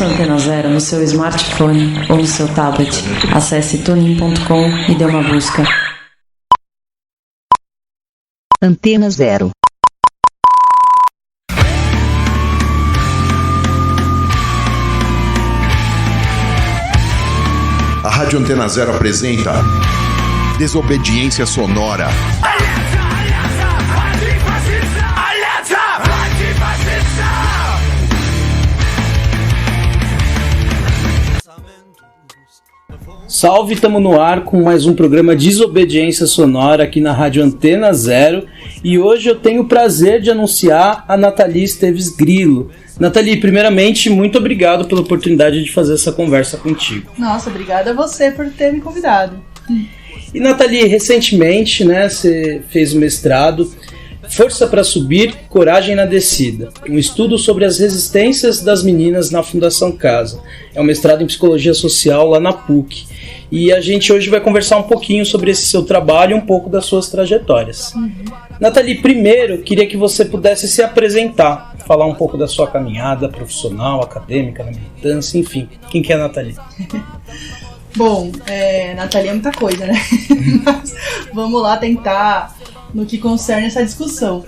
Ouça a Antena Zero no seu smartphone ou no seu tablet. Acesse tunin.com e dê uma busca. Antena Zero. A Rádio Antena Zero apresenta Desobediência Sonora. Salve, tamo no ar com mais um programa Desobediência Sonora aqui na Rádio Antena Zero. E hoje eu tenho o prazer de anunciar a Nathalie Esteves Grilo. Nathalie, primeiramente, muito obrigado pela oportunidade de fazer essa conversa contigo. Nossa, obrigada a você por ter me convidado. E Nathalie, recentemente, você fez o mestrado Força para Subir, Coragem na Descida, um estudo sobre as resistências das meninas na Fundação Casa. É um mestrado em Psicologia Social lá na PUC. E a gente hoje vai conversar um pouquinho sobre esse seu trabalho e um pouco das suas trajetórias. Nathalie, primeiro, queria que você pudesse se apresentar, falar um pouco da sua caminhada profissional, acadêmica, na militância, enfim. Quem que é a Nathalie? Bom, Nathalie é muita coisa, né? Mas vamos lá tentar no que concerne essa discussão.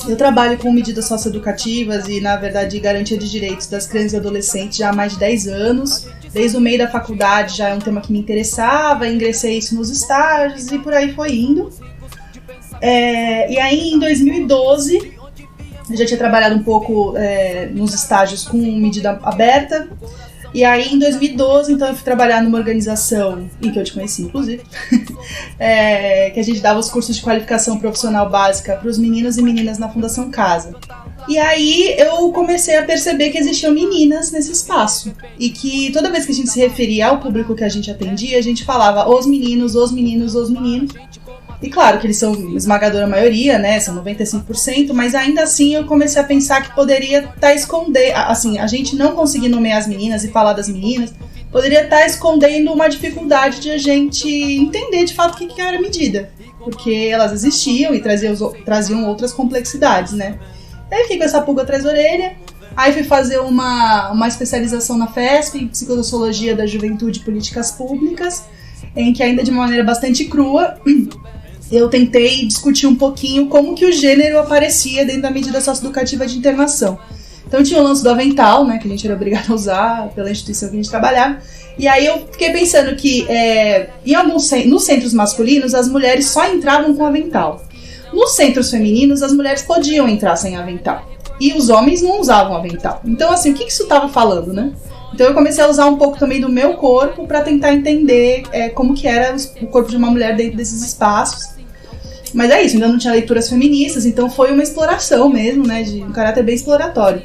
Eu trabalho com medidas socioeducativas e, na verdade, garantia de direitos das crianças e adolescentes já há mais de 10 anos. Desde o meio da faculdade já é um tema que me interessava, ingressei isso nos estágios e por aí foi indo. E aí, em 2012, eu já tinha trabalhado um pouco nos estágios com medida aberta. E aí, em 2012, então, eu fui trabalhar numa organização, em que eu te conheci, inclusive, que a gente dava os cursos de qualificação profissional básica para os meninos e meninas na Fundação Casa. E aí, eu comecei a perceber que existiam meninas nesse espaço. E que toda vez que a gente se referia ao público que a gente atendia, a gente falava os meninos, os meninos, os meninos. E claro que eles são a esmagadora maioria, né, são 95%, mas ainda assim eu comecei a pensar que poderia estar assim, a gente não conseguir nomear as meninas e falar das meninas, poderia estar escondendo uma dificuldade de a gente entender de fato o que era a medida, porque elas existiam e traziam outras complexidades, né. Aí fiquei com essa pulga atrás da orelha, aí fui fazer uma especialização na FESP, em Psicossociologia da Juventude e Políticas Públicas, em que ainda de uma maneira bastante crua, eu tentei discutir um pouquinho como que o gênero aparecia dentro da medida socioeducativa de internação. Então tinha o lance do avental, né, que a gente era obrigado a usar pela instituição que a gente trabalhava. E aí eu fiquei pensando que nos centros masculinos as mulheres só entravam com avental. Nos centros femininos as mulheres podiam entrar sem avental. E os homens não usavam avental. Então assim, o que isso estava falando, né? Então eu comecei a usar um pouco também do meu corpo para tentar entender como que era o corpo de uma mulher dentro desses espaços. Mas é isso, ainda não tinha leituras feministas, então foi uma exploração mesmo, né, de um caráter bem exploratório.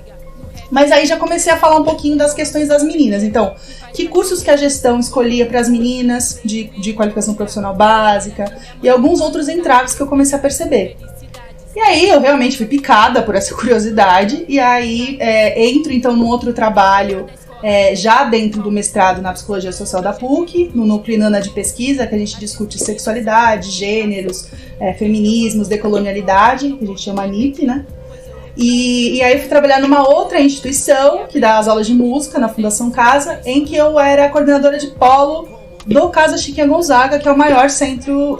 Mas aí já comecei a falar um pouquinho das questões das meninas. Então, que cursos que a gestão escolhia para as meninas de qualificação profissional básica e alguns outros entraves que eu comecei a perceber. E aí eu realmente fui picada por essa curiosidade e aí entro então num outro trabalho já dentro do mestrado na Psicologia Social da PUC, no Núcleo Inana de Pesquisa, que a gente discute sexualidade, gêneros, feminismos, decolonialidade, que a gente chama NIP, né? E aí eu fui trabalhar numa outra instituição, que dá as aulas de música, na Fundação Casa, em que eu era coordenadora de polo do Casa Chiquinha Gonzaga, que é o maior centro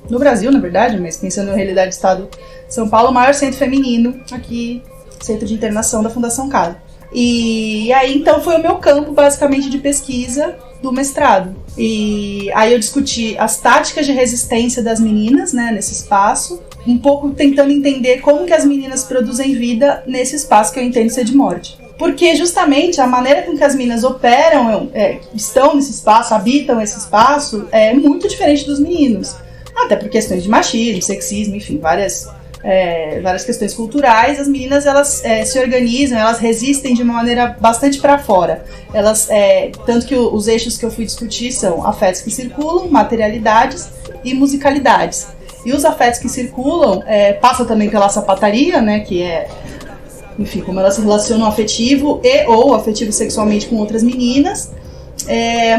no Brasil, na verdade, mas pensando na realidade do estado de São Paulo, o maior centro feminino aqui, centro de internação da Fundação Casa. E aí então foi o meu campo basicamente de pesquisa do mestrado. E aí eu discuti as táticas de resistência das meninas, né, nesse espaço, um pouco tentando entender como que as meninas produzem vida nesse espaço que eu entendo ser de morte. Porque justamente a maneira com que as meninas operam, estão nesse espaço, habitam esse espaço, é muito diferente dos meninos. Até por questões de machismo, sexismo, enfim, várias questões culturais. As meninas elas se organizam, elas resistem de uma maneira bastante para fora. Elas, tanto que os eixos que eu fui discutir são afetos que circulam, materialidades e musicalidades. E os afetos que circulam passam também pela sapataria, né, que é, enfim, como elas se relacionam afetivo ou afetivo sexualmente com outras meninas.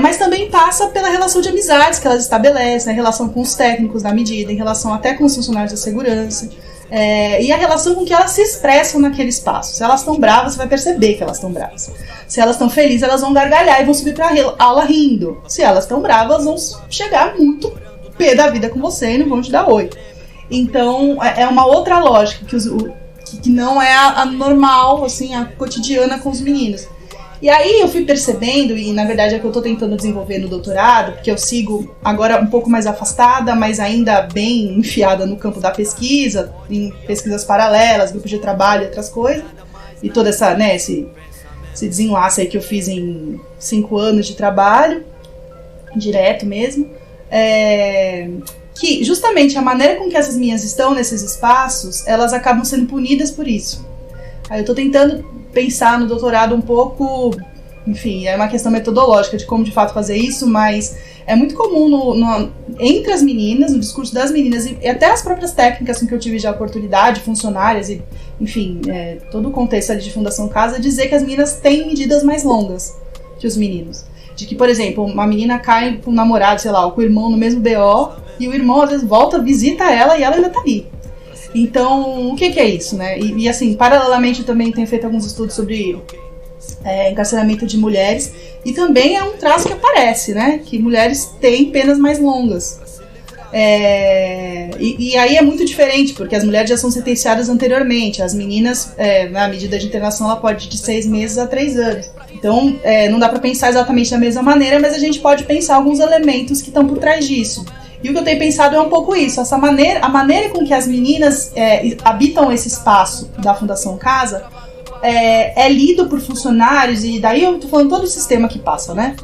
Mas também passa pela relação de amizades que elas estabelecem, a relação com os técnicos da medida, em relação até com os funcionários da segurança. E a relação com que elas se expressam naquele espaço. Se elas estão bravas, você vai perceber que elas estão bravas. Se elas estão felizes, elas vão gargalhar e vão subir pra aula rindo. Se elas estão bravas, vão chegar muito pé da vida com você e não vão te dar oi. Então, é uma outra lógica que não é a normal, assim, a cotidiana com os meninos. E aí eu fui percebendo, e na verdade é que eu tô tentando desenvolver no doutorado, porque eu sigo agora um pouco mais afastada, mas ainda bem enfiada no campo da pesquisa, em pesquisas paralelas, grupos de trabalho e outras coisas, e toda essa, né, esse desenlace aí que eu fiz em 5 anos de trabalho, direto mesmo, que justamente a maneira com que essas meninas estão nesses espaços, elas acabam sendo punidas por isso. Aí eu tô tentando pensar no doutorado um pouco, enfim, é uma questão metodológica de como de fato fazer isso, mas é muito comum entre as meninas, no discurso das meninas e até as próprias técnicas com que eu tive já oportunidade, funcionárias e, enfim, todo o contexto ali de Fundação Casa, dizer que as meninas têm medidas mais longas que os meninos. De que, por exemplo, uma menina cai com um namorado, sei lá, ou com o irmão no mesmo BO, e o irmão às vezes volta, visita ela e ela ainda tá ali. Então, o que é isso, né? E assim, paralelamente eu também tenho feito alguns estudos sobre encarceramento de mulheres, e também é um traço que aparece, né? Que mulheres têm penas mais longas. E aí é muito diferente, porque as mulheres já são sentenciadas anteriormente. As meninas, na medida de internação, ela pode ir de 6 meses a 3 anos. Então, não dá pra pensar exatamente da mesma maneira, mas a gente pode pensar alguns elementos que estão por trás disso. E o que eu tenho pensado é um pouco isso, a maneira com que as meninas habitam esse espaço da Fundação Casa é lido por funcionários, e daí eu tô falando todo o sistema que passa, né?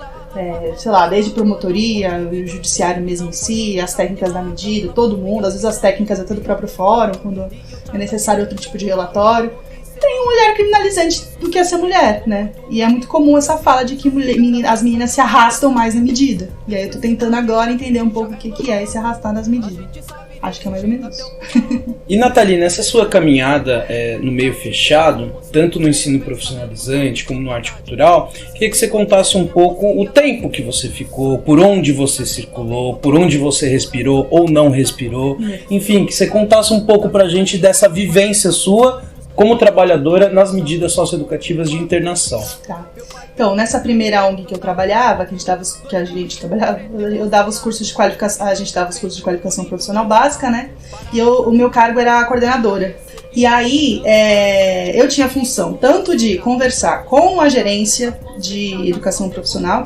Sei lá, desde promotoria, o judiciário mesmo em si, as técnicas da medida, todo mundo, às vezes as técnicas até do próprio fórum, quando é necessário outro tipo de relatório. Tem um olhar criminalizante do que essa mulher, né? E é muito comum essa fala de que as meninas se arrastam mais na medida. E aí eu tô tentando agora entender um pouco o que é esse arrastar nas medidas. Acho que é mais ou menos isso. E Nathalie, nessa sua caminhada no meio fechado, tanto no ensino profissionalizante como no arte cultural, queria que você contasse um pouco o tempo que você ficou, por onde você circulou, por onde você respirou ou não respirou. Enfim, que você contasse um pouco pra gente dessa vivência sua como trabalhadora nas medidas socioeducativas de internação. Tá. Então, nessa primeira ONG que eu trabalhava, eu dava os cursos de qualificação, a gente dava os cursos de qualificação profissional básica, né? E o meu cargo era coordenadora. E aí, eu tinha a função tanto de conversar com a gerência de educação profissional,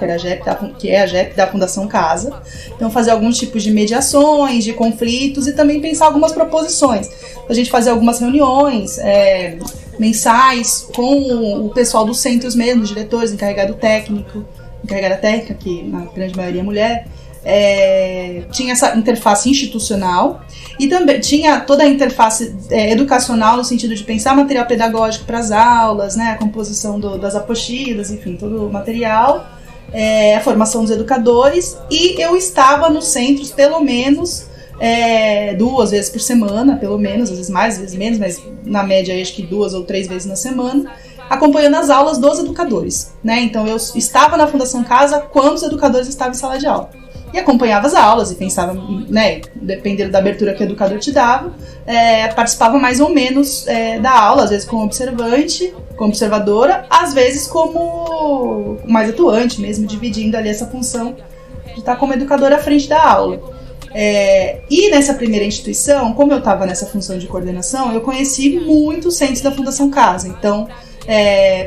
que é a GEP da Fundação Casa, então fazer alguns tipos de mediações, de conflitos e também pensar algumas proposições. A gente fazia algumas reuniões mensais com o pessoal dos centros mesmo, os diretores, encarregada técnica, que na grande maioria é mulher. Tinha essa interface institucional e também tinha toda a interface educacional no sentido de pensar material pedagógico para as aulas, né, a composição das apostilas, enfim, todo o material, a formação dos educadores, e eu estava nos centros pelo menos 2 vezes por semana, pelo menos, às vezes mais, às vezes menos, mas na média acho que 2 ou 3 vezes na semana, acompanhando as aulas dos educadores, né? Então eu estava na Fundação Casa quando os educadores estavam em sala de aula. E acompanhava as aulas e pensava, né, dependendo da abertura que o educador te dava, participava mais ou menos da aula, às vezes como observante, como observadora, às vezes como mais atuante mesmo, dividindo ali essa função de estar como educadora à frente da aula. E nessa primeira instituição, como eu estava nessa função de coordenação, eu conheci muitos centros da Fundação Casa. Então,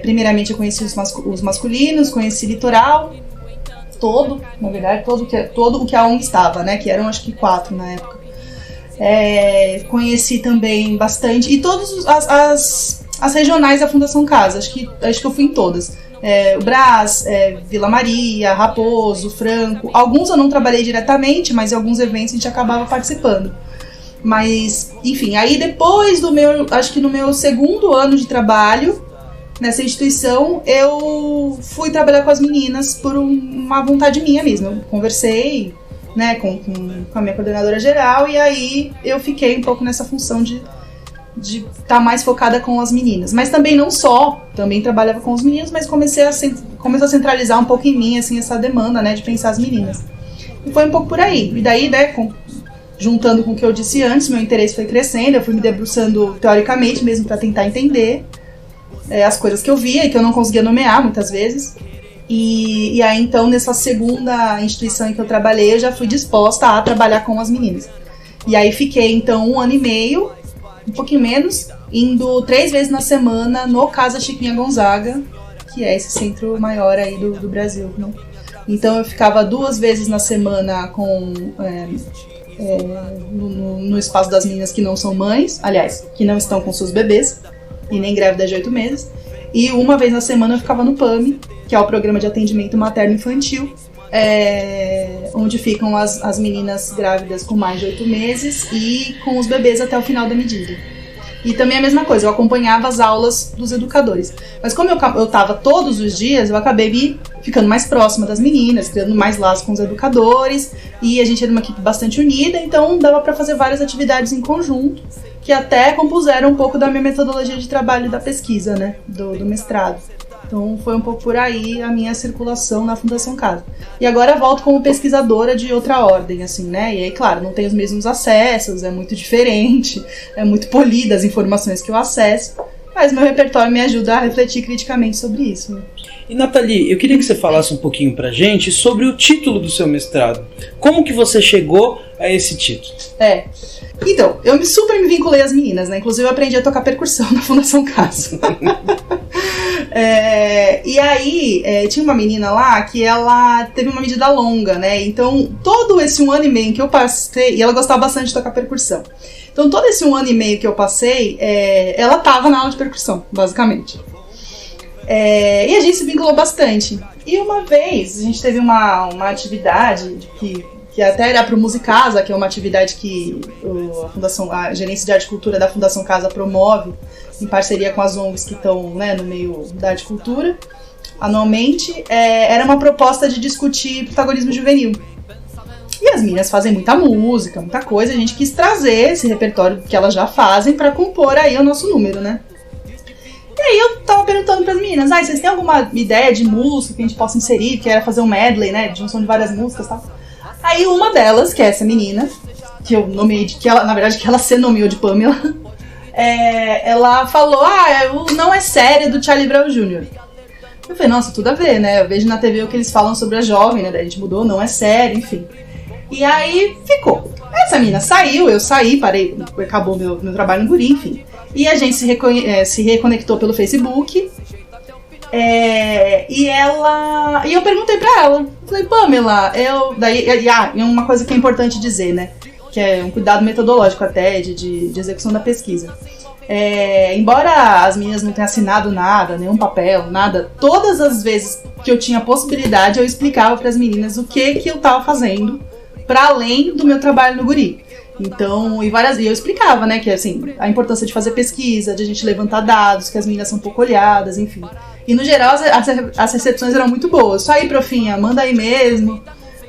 primeiramente eu conheci os masculinos, conheci Litoral, na verdade, todo o que a ONG estava, né? Que eram acho que 4 na época. Conheci também bastante, e todas as regionais da Fundação Casa, acho que eu fui em todas. O Brás, Vila Maria, Raposo, Franco. Alguns eu não trabalhei diretamente, mas em alguns eventos a gente acabava participando. Mas, enfim, aí depois acho que no meu 2º ano de trabalho nessa instituição, eu fui trabalhar com as meninas por uma vontade minha mesmo. Eu conversei, né, com a minha coordenadora geral, e aí eu fiquei um pouco nessa função de estar mais focada com as meninas. Mas também não só, também trabalhava com os meninos, mas começou a centralizar um pouco em mim, assim, essa demanda, né, de pensar as meninas. E foi um pouco por aí. E daí, né, juntando com o que eu disse antes, meu interesse foi crescendo, eu fui me debruçando teoricamente mesmo para tentar entender as coisas que eu via e que eu não conseguia nomear muitas vezes. E aí então nessa segunda instituição em que eu trabalhei, eu já fui disposta a trabalhar com as meninas. E aí fiquei então 1 ano e meio, um pouquinho menos, indo 3 vezes na semana no Casa Chiquinha Gonzaga, que é esse centro maior aí do Brasil, não? Então eu ficava 2 vezes na semana no espaço das meninas que não são mães, aliás, que não estão com seus bebês e nem grávidas de 8 meses. E 1 vez na semana eu ficava no PAMI, que é o Programa de Atendimento Materno-Infantil, onde ficam as meninas grávidas com mais de 8 meses e com os bebês até o final da medida. E também a mesma coisa, eu acompanhava as aulas dos educadores. Mas como eu estava todos os dias, eu acabei ficando mais próxima das meninas, criando mais laços com os educadores, e a gente era uma equipe bastante unida, então dava para fazer várias atividades em conjunto, que até compuseram um pouco da minha metodologia de trabalho da pesquisa, né, do mestrado. Então foi um pouco por aí a minha circulação na Fundação Casa. E agora eu volto como pesquisadora de outra ordem, assim, né? E aí, claro, não tenho os mesmos acessos, é muito diferente, é muito polida as informações que eu acesso, mas meu repertório me ajuda a refletir criticamente sobre isso, né? E Nathalie, eu queria que você falasse um pouquinho pra gente sobre o título do seu mestrado. Como que você chegou a esse título? Então, eu super me vinculei às meninas, né? Inclusive eu aprendi a tocar percussão na Fundação Casa. E aí, tinha uma menina lá que ela teve uma medida longa, né? Então, todo esse 1 ano e meio que eu passei, e ela gostava bastante de tocar percussão. Então, todo esse 1 ano e meio que eu passei, ela tava na aula de percussão, basicamente. E a gente se vinculou bastante. E uma vez, a gente teve uma atividade que até era para o Musicasa, que é uma atividade que a Gerência de Arte e Cultura da Fundação Casa promove, em parceria com as ONGs que estão, né, no meio da arte e cultura, anualmente. Era uma proposta de discutir protagonismo juvenil. E as meninas fazem muita música, muita coisa, a gente quis trazer esse repertório que elas já fazem para compor aí o nosso número, né? E aí eu tava perguntando pras meninas, vocês têm alguma ideia de música que a gente possa inserir, que era fazer um medley, né, de junção de várias músicas e tal. Aí uma delas, que é essa menina, que eu nomeei, que ela se nomeou de Pamela, ela falou, o Não É Sério do Charlie Brown Jr. Eu falei, nossa, tudo a ver, né, eu vejo na TV o que eles falam sobre a jovem, né, daí a gente mudou, Não É Sério, enfim. E aí ficou. Essa menina saiu, eu saí, parei, acabou meu trabalho no Guri, enfim. E a gente se reconectou pelo Facebook. E eu perguntei pra ela, falei, Pamela, e uma coisa que é importante dizer, né, que é um cuidado metodológico até de execução da pesquisa. Embora as meninas não tenham assinado nada, nenhum papel, nada, todas as vezes que eu tinha possibilidade, eu explicava pras meninas o que eu tava fazendo para além do meu trabalho no Guri. Então, e eu explicava, né, que assim, a importância de fazer pesquisa, de a gente levantar dados, que as meninas são pouco olhadas, enfim. E no geral as recepções eram muito boas. Só aí, profinha, manda aí mesmo.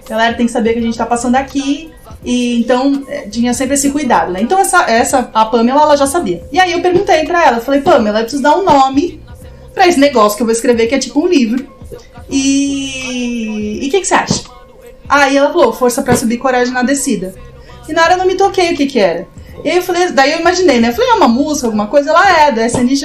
A galera tem que saber que a gente tá passando aqui. E então tinha sempre esse cuidado, né? Então a Pamela, ela já sabia. E aí eu perguntei pra ela, falei, Pamela, eu preciso dar um nome pra esse negócio que eu vou escrever, que é tipo um livro. E o que você acha? Aí ela falou, Força pra Subir, Coragem na Descida. E na hora eu não me toquei o que era. E aí eu falei, daí eu imaginei, né? Eu falei, é uma música, alguma coisa? Ela do SNJ.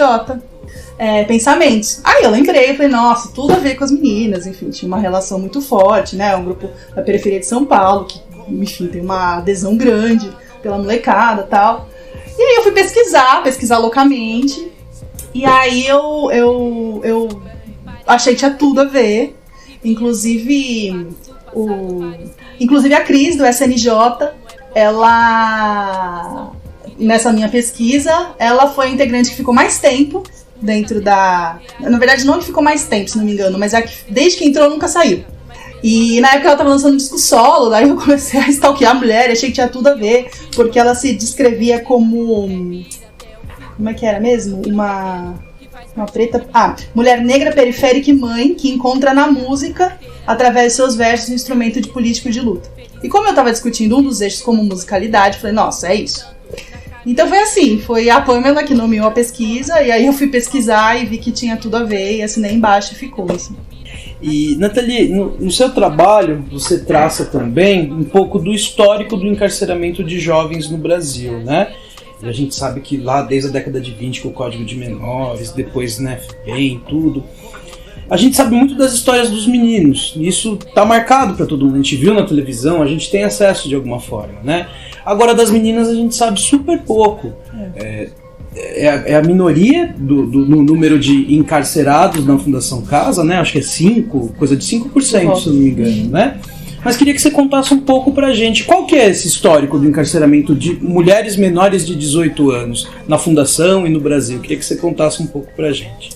Pensamentos. Aí eu lembrei, eu falei, nossa, tudo a ver com as meninas, enfim, tinha uma relação muito forte, né? Um grupo da periferia de São Paulo, que, enfim, tem uma adesão grande pela molecada e tal. E aí eu fui pesquisar loucamente. E aí eu achei que tinha tudo a ver. Inclusive a Cris, do SNJ, ela, nessa minha pesquisa, ela foi a integrante que ficou mais tempo dentro da... Na verdade, não que ficou mais tempo, se não me engano, mas desde que entrou, nunca saiu. E na época ela tava lançando um disco solo, daí eu comecei a stalkear a mulher, achei que tinha tudo a ver, porque ela se descrevia como... Como é que era mesmo? Uma preta... mulher negra, periférica e mãe, que encontra na música, através de seus versos, um instrumento de político de luta. E como eu tava discutindo um dos eixos como musicalidade, falei, nossa, é isso. Então foi assim, foi a Pamela que nomeou a pesquisa, e aí eu fui pesquisar e vi que tinha tudo a ver, e assinei embaixo e ficou assim. E, Nathalie, no seu trabalho, você traça também um pouco do histórico do encarceramento de jovens no Brasil, né? E a gente sabe que lá desde a década de 20, com o Código de Menores, depois, né, FEBEM, tudo, a gente sabe muito das histórias dos meninos. E isso tá marcado para todo mundo. A gente viu na televisão, a gente tem acesso de alguma forma, né? Agora, das meninas a gente sabe super pouco. É a minoria no número de encarcerados na Fundação Casa, né? Acho que é coisa de 5%, se eu não me engano, né? Mas queria que você contasse um pouco pra gente qual que é esse histórico do encarceramento de mulheres menores de 18 anos na Fundação e no Brasil. Queria que você contasse um pouco pra gente.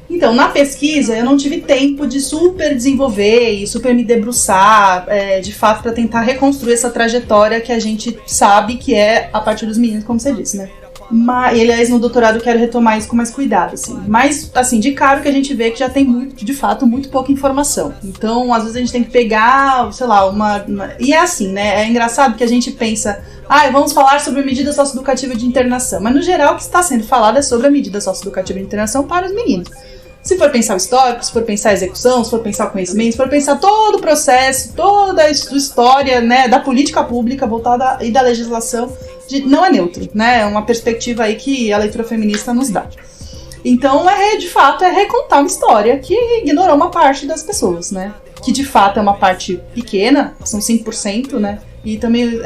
Então, na pesquisa, eu não tive tempo de super desenvolver e super me debruçar, de fato, para tentar reconstruir essa trajetória que a gente sabe que é a partir dos meninos, como você disse, né? Mas, e, aliás, no doutorado eu quero retomar isso com mais cuidado, assim. Mas, assim, de cara que a gente vê que já tem de fato, muito pouca informação. Então, às vezes a gente tem que pegar, sei lá, E é assim, né? É engraçado que a gente pensa, vamos falar sobre a medida socioeducativa de internação. Mas, no geral, o que está sendo falado é sobre a medida socioeducativa de internação para os meninos. Se for pensar o histórico, se for pensar a execução, se for pensar o conhecimento, se for pensar todo o processo, toda a história, né, da política pública voltada e da legislação, não é neutro, né? É uma perspectiva aí que a leitura feminista nos dá. Então, de fato, é recontar uma história que ignorou uma parte das pessoas, né? Que de fato é uma parte pequena, são 5%, né? E também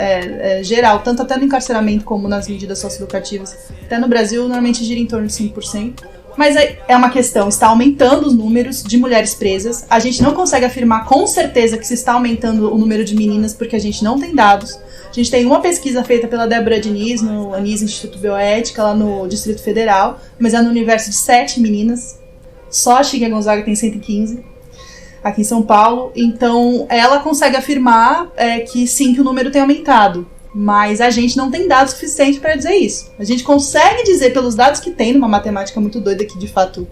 geral, tanto até no encarceramento como nas medidas socioeducativas, até no Brasil, normalmente gira em torno de 5%. Mas é uma questão, está aumentando os números de mulheres presas. A gente não consegue afirmar com certeza que se está aumentando o número de meninas, porque a gente não tem dados. A gente tem uma pesquisa feita pela Débora Diniz, no ANIS Instituto Bioética, lá no Distrito Federal, mas é no universo de 7 meninas. Só a Chiquinha Gonzaga tem 115, aqui em São Paulo. Então, ela consegue afirmar que sim, que o número tem aumentado. Mas a gente não tem dados suficientes para dizer isso. A gente consegue dizer pelos dados que tem, numa matemática muito doida que de fato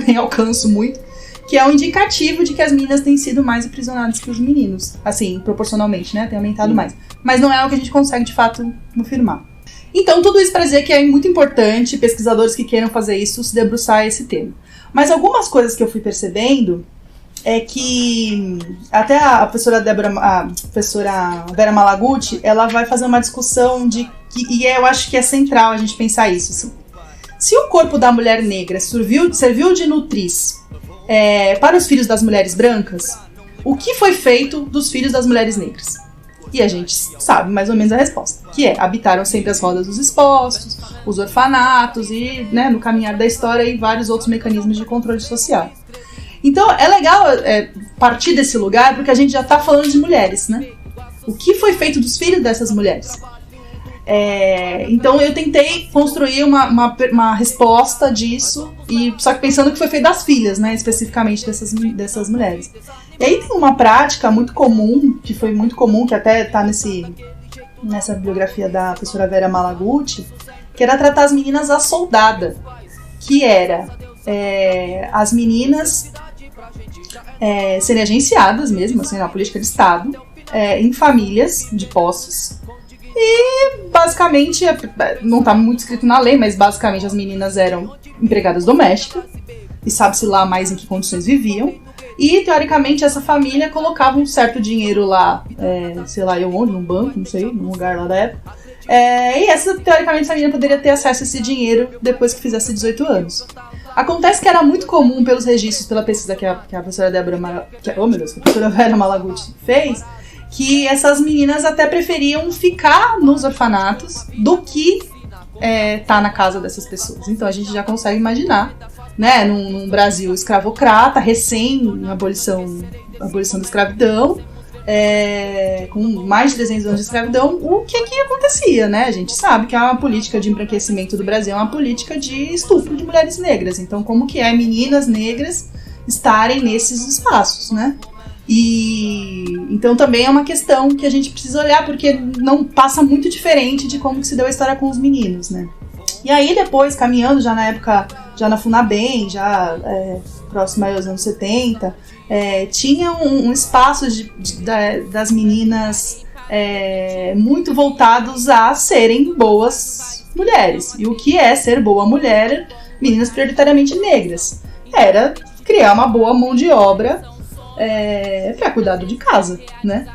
nem alcanço muito, que é um indicativo de que as meninas têm sido mais aprisionadas que os meninos. Assim, proporcionalmente, né? Tem aumentado mais. Mas não é algo que a gente consegue de fato confirmar. Então, tudo isso para dizer que é muito importante pesquisadores que queiram fazer isso se debruçar a esse tema. Mas algumas coisas que eu fui percebendo é que até a professora Vera Malaguti, ela vai fazer uma discussão e eu acho que é central a gente pensar isso, assim. Se o corpo da mulher negra serviu de nutriz para os filhos das mulheres brancas, o que foi feito dos filhos das mulheres negras? E a gente sabe mais ou menos a resposta, que habitaram sempre as rodas dos expostos, os orfanatos e, né, no caminhar da história e vários outros mecanismos de controle social. Então, é legal partir desse lugar, porque a gente já está falando de mulheres, né? O que foi feito dos filhos dessas mulheres? Então, eu tentei construir uma resposta disso, só que pensando que foi feito das filhas, né? Especificamente dessas mulheres. E aí tem uma prática muito comum, que foi muito comum, que até está nessa bibliografia da professora Vera Malaguti, que era tratar as meninas à soldada, que era as meninas serem agenciadas mesmo, assim, na política de Estado, em famílias de posses. E basicamente, não está muito escrito na lei, mas basicamente as meninas eram empregadas domésticas, e sabe-se lá mais em que condições viviam. E, teoricamente, essa família colocava um certo dinheiro lá, sei lá eu onde, num banco, não sei, num lugar lá da época. E teoricamente, essa menina poderia ter acesso a esse dinheiro depois que fizesse 18 anos. Acontece que era muito comum pelos registros, pela pesquisa que a professora a professora Vera Malaguti fez, que essas meninas até preferiam ficar nos orfanatos do que tá na casa dessas pessoas. Então a gente já consegue imaginar, né, num Brasil escravocrata, recém a abolição da escravidão, com mais de 300 anos de escravidão, o que acontecia, né? A gente sabe que a política de embranquecimento do Brasil é uma política de estupro de mulheres negras. Então, como que meninas negras estarem nesses espaços, né? E então também é uma questão que a gente precisa olhar, porque não passa muito diferente de como que se deu a história com os meninos, né? E aí depois, caminhando já na época, já na FUNABEM, já próximo aos anos 70, tinha um espaço das meninas muito voltados a serem boas mulheres. E o que é ser boa mulher? Meninas prioritariamente negras. Era criar uma boa mão de obra para cuidado de casa, né?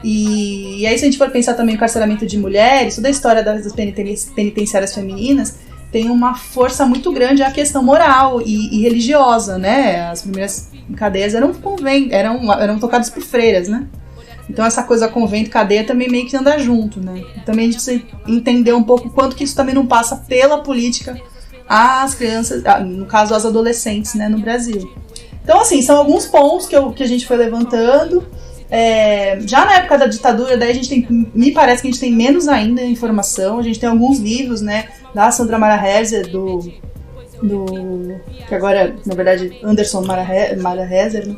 E aí, se a gente for pensar também o carceramento de mulheres, toda a história das penitenciárias femininas tem uma força muito grande a questão moral e religiosa, né? As primeiras cadeias eram tocadas por freiras, né? Então essa coisa convento e cadeia também meio que anda junto, né? Também a gente precisa entender um pouco quanto que isso também não passa pela política às crianças, no caso às adolescentes, né, no Brasil. Então assim, são alguns pontos que a gente foi levantando. Já na época da ditadura, daí a gente me parece que a gente tem menos ainda informação. A gente tem alguns livros, né, da Sandra Mara Hezer, que agora, na verdade, Anderson Mara Hezer, né?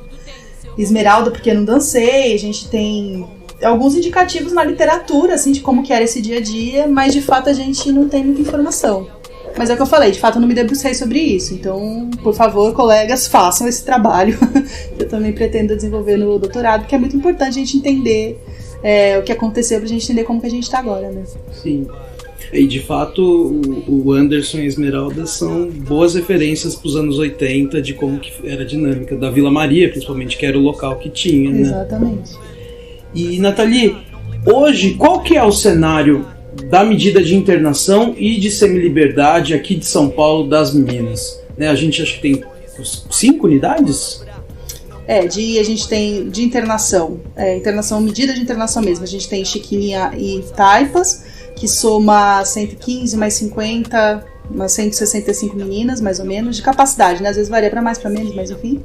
Esmeralda, porque eu não dancei. A gente tem alguns indicativos na literatura, assim, de como que era esse dia a dia, mas de fato a gente não tem muita informação. Mas é o que eu falei, de fato eu não me debrucei sobre isso. Então, por favor, colegas, façam esse trabalho que eu também pretendo desenvolver no doutorado, porque é muito importante a gente entender o que aconteceu pra gente entender como que a gente tá agora, né? Sim. E de fato o Anderson e a Esmeralda são boas referências para os anos 80 de como que era a dinâmica da Vila Maria, principalmente, que era o local que tinha, né? Exatamente. E Nathalie, hoje qual que é o cenário da medida de internação e de semiliberdade aqui de São Paulo das meninas? Né? A gente acha que tem 5 unidades? A gente tem de internação, medida de internação mesmo. A gente tem Chiquinha e Taipas, que soma 115 mais 50, umas 165 meninas, mais ou menos, de capacidade, né? Às vezes varia para mais, para menos, mas enfim.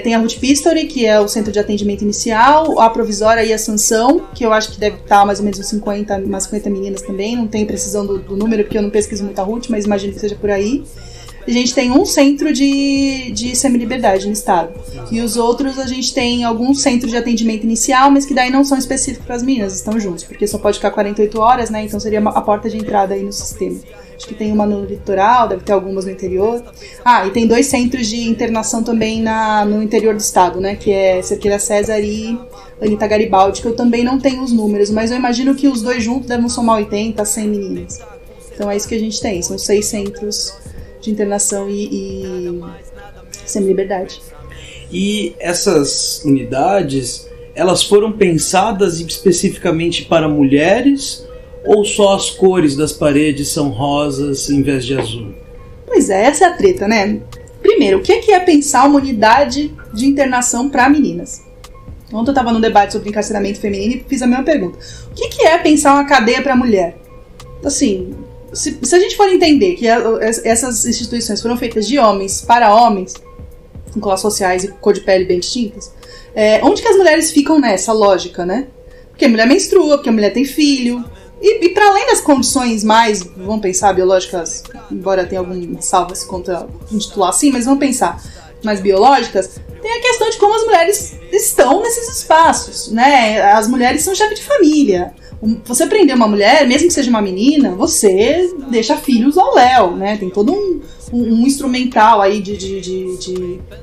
Tem a Ruth Pistori, que é o centro de atendimento inicial, a provisória e a Sansão, que eu acho que deve estar mais ou menos umas 50 meninas também. Não tenho precisão do número, porque eu não pesquiso muito a Ruth, mas imagino que seja por aí. A gente tem um centro de semiliberdade no estado. E os outros, a gente tem alguns centros de atendimento inicial, mas que daí não são específicos para as meninas, estão juntos, porque só pode ficar 48 horas, né? Então seria a porta de entrada aí no sistema. Acho que tem uma no litoral, deve ter algumas no interior. E tem 2 centros de internação também no interior do estado, né? Que é Cerqueira César e Anitta Garibaldi, que eu também não tenho os números, mas eu imagino que os 2 juntos devem somar 80 a 100 meninas. Então é isso que a gente tem, são 6 centros de internação e semiliberdade. E essas unidades, elas foram pensadas especificamente para mulheres ou só as cores das paredes são rosas em vez de azul? Pois é, essa é a treta, né? Primeiro, o que é pensar uma unidade de internação para meninas? Ontem eu estava num debate sobre encarceramento feminino e fiz a mesma pergunta. O que é pensar uma cadeia para mulher? Assim, se a gente for entender que essas instituições foram feitas de homens para homens, com classes sociais e cor de pele bem distintas, onde que as mulheres ficam nessa lógica, né? Porque a mulher menstrua, porque a mulher tem filho, e para além das condições mais, vamos pensar, biológicas, embora tenha algumas salvas contra intitular assim, mas vamos pensar mais biológicas, tem a questão de como as mulheres estão nesses espaços, né? As mulheres são chefe de família. Você prender uma mulher, mesmo que seja uma menina, você deixa filhos ao léu, né? Tem todo um instrumental aí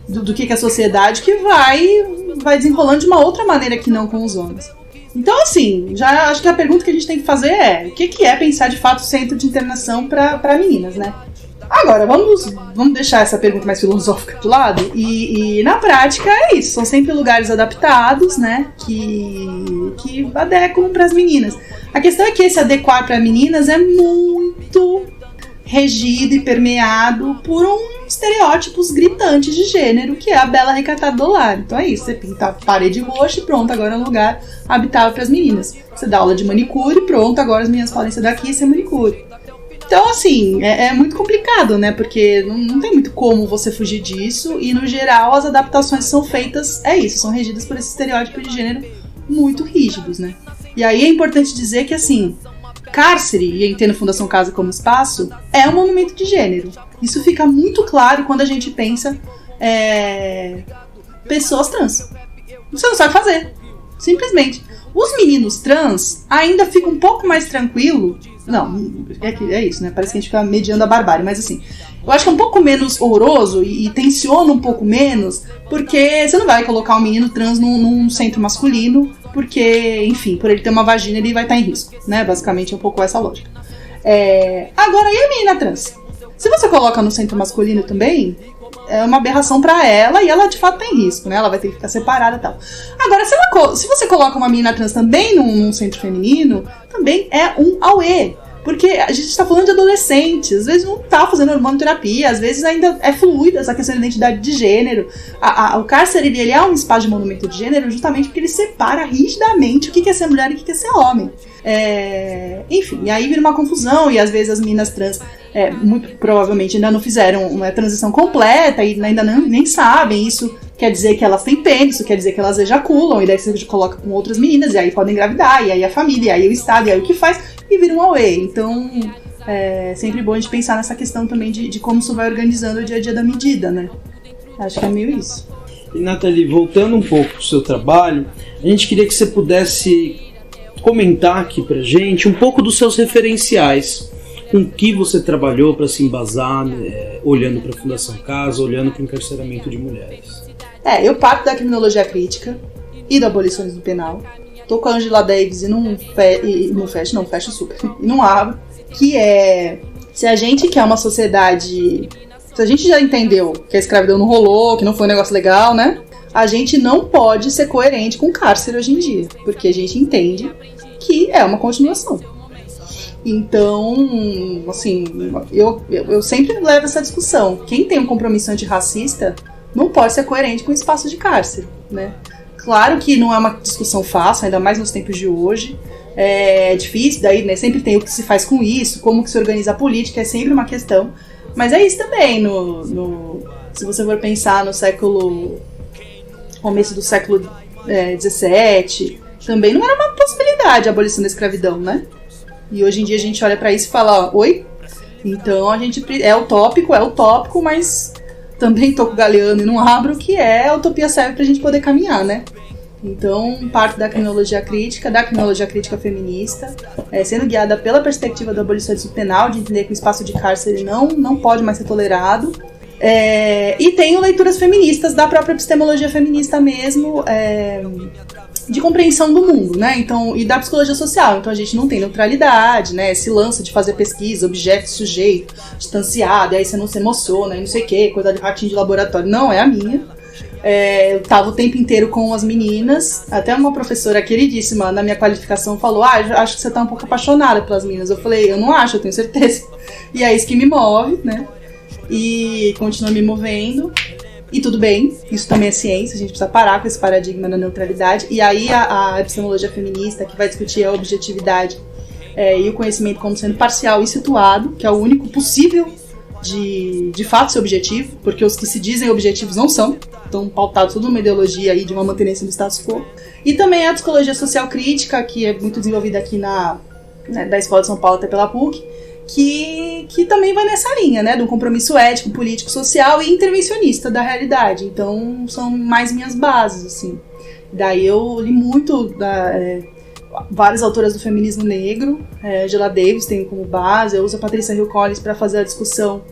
do que é a sociedade que vai desenrolando de uma outra maneira que não com os homens. Então, assim, já acho que a pergunta que a gente tem que fazer é: o que é pensar de fato centro de internação para meninas, né? Agora, vamos deixar essa pergunta mais filosófica de lado e na prática é isso, são sempre lugares adaptados, né, que adequam para as meninas. A questão é que esse adequar para meninas é muito regido e permeado por estereótipos gritantes de gênero, que é a bela recatada do lar. Então é isso, você pinta a parede roxa e pronto, agora é um lugar habitável para as meninas. Você dá aula de manicure e pronto, agora as meninas podem ser daqui e ser manicure. Então, assim, é muito complicado, né? Porque não tem muito como você fugir disso. E, no geral, as adaptações são feitas, são regidas por esse estereótipo de gênero muito rígidos, né? E aí é importante dizer que, assim, cárcere, e entendo Fundação Casa como espaço, é um monumento de gênero. Isso fica muito claro quando a gente pensa pessoas trans. Você não sabe fazer. Simplesmente. Os meninos trans ainda ficam um pouco mais tranquilo. Não, é isso, né? Parece que a gente fica mediando a barbárie, mas assim, eu acho que é um pouco menos horroroso e tensiona um pouco menos, porque você não vai colocar um menino trans num centro masculino porque, enfim, por ele ter uma vagina ele vai estar em risco, né? Basicamente é um pouco essa lógica. Agora, e a menina trans? Se você coloca no centro masculino também, é uma aberração pra ela e ela de fato tá em risco, né? Ela vai ter que ficar separada e tal. Agora, se você coloca uma menina trans também num centro feminino, também é um auê. Porque a gente tá falando de adolescentes, às vezes não tá fazendo hormonoterapia, às vezes ainda é fluida essa questão da identidade de gênero. O cárcere, ele é um espaço de monumento de gênero justamente porque ele separa rigidamente o que é ser mulher e o que é ser homem. Enfim, e aí vira uma confusão e às vezes as meninas trans muito provavelmente ainda não fizeram uma transição completa e ainda nem sabem. Isso quer dizer que elas têm pênis, isso quer dizer que elas ejaculam, e daí você coloca com outras meninas, e aí podem engravidar, e aí a família, e aí o Estado, e aí o que faz, e vira um auê. Então é sempre bom a gente pensar nessa questão também de como isso vai organizando o dia a dia da medida, né? Acho que é meio isso. E Nathalie, voltando um pouco pro seu trabalho, a gente queria que você pudesse comentar aqui pra gente um pouco dos seus referenciais, com que você trabalhou para se embasar, olhando para a Fundação Casa, olhando para o encarceramento de mulheres. Eu parto da criminologia crítica e do abolicionismo penal. Tô com a Angela Davis e não fecho super, e não abro, que é, se a gente quer uma sociedade, se a gente já entendeu que a escravidão não rolou, que não foi um negócio legal, né? A gente não pode ser coerente com o cárcere hoje em dia, porque a gente entende que é uma continuação. Então, assim, eu sempre levo essa discussão. Quem tem um compromisso antirracista não pode ser coerente com o espaço de cárcere, né? Claro que não é uma discussão fácil, ainda mais nos tempos de hoje. É difícil, daí, né, sempre tem o que se faz com isso, como que se organiza a política, é sempre uma questão. Mas é isso também, se você for pensar no começo do século XVII, também não era uma possibilidade a abolição da escravidão, né? E hoje em dia a gente olha pra isso e fala, oi? Então a gente é utópico, mas também tô com o Galeano e não abro, que a utopia serve pra gente poder caminhar, né? Então, parte da criminologia crítica feminista, sendo guiada pela perspectiva do abolicionismo penal, de entender que o espaço de cárcere não pode mais ser tolerado. E tenho leituras feministas da própria epistemologia feminista mesmo, de compreensão do mundo, né? Então, e da psicologia social. Então a gente não tem neutralidade, né? Esse lance de fazer pesquisa, objeto, sujeito, distanciado, e aí você não se emociona, e não sei o que, coisa de ratinho de laboratório. Não é a minha. Eu tava o tempo inteiro com as meninas. Até uma professora queridíssima na minha qualificação falou: acho que você tá um pouco apaixonada pelas meninas. Eu falei: eu não acho, eu tenho certeza. E é isso que me move, né? E continua me movendo. E tudo bem, isso também é ciência, a gente precisa parar com esse paradigma da neutralidade. E aí a epistemologia feminista, que vai discutir a objetividade e o conhecimento como sendo parcial e situado, que é o único possível de fato ser objetivo, porque os que se dizem objetivos não são, estão pautados toda uma ideologia aí de uma mantenência do status quo. E também a psicologia social crítica, que é muito desenvolvida aqui da Escola de São Paulo até pela PUC, que também vai nessa linha, né, do compromisso ético, político, social e intervencionista da realidade. Então são mais minhas bases, assim. Daí eu li muito várias autoras do feminismo negro, Angela Davis tem como base, eu uso a Patrícia Hill Collins para fazer a discussão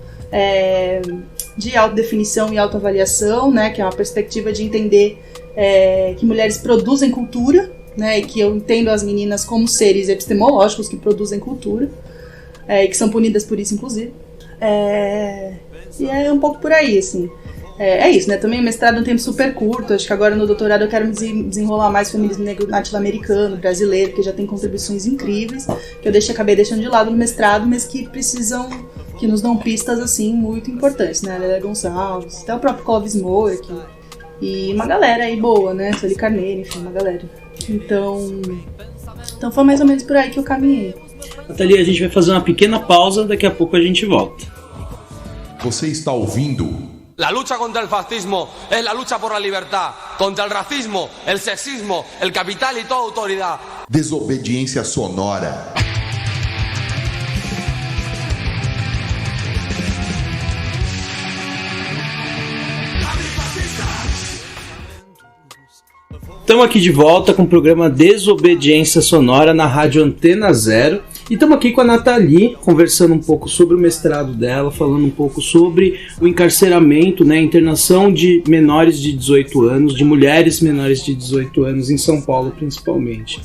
de autodefinição e autoavaliação, né, que é uma perspectiva de entender que mulheres produzem cultura, né, e que eu entendo as meninas como seres epistemológicos que produzem cultura, e que são punidas por isso, inclusive. E é um pouco por aí, assim. É isso, né? Também o mestrado é um tempo super curto. Acho que agora no doutorado eu quero me desenrolar mais o feminismo negro latino-americano, brasileiro, que já tem contribuições incríveis, que eu acabei deixando de lado no mestrado, mas que nos dão pistas, assim, muito importantes, né? Lélia Gonçalves, até o próprio Clóvis Moura, e uma galera aí boa, né? Sueli Carneiro, enfim, uma galera. Então foi mais ou menos por aí que eu caminhei. Nathalie, a gente vai fazer uma pequena pausa, daqui a pouco a gente volta. Você está ouvindo... La lucha contra el fascismo es la lucha por la libertad. Contra el racismo, el sexismo, el capital y toda autoridad. Desobediência sonora. Estamos aqui de volta com o programa Desobediência Sonora na Rádio Antena Zero. E estamos aqui com a Nathalie, conversando um pouco sobre o mestrado dela, falando um pouco sobre o encarceramento, né, internação de menores de 18 anos, de mulheres menores de 18 anos, em São Paulo principalmente.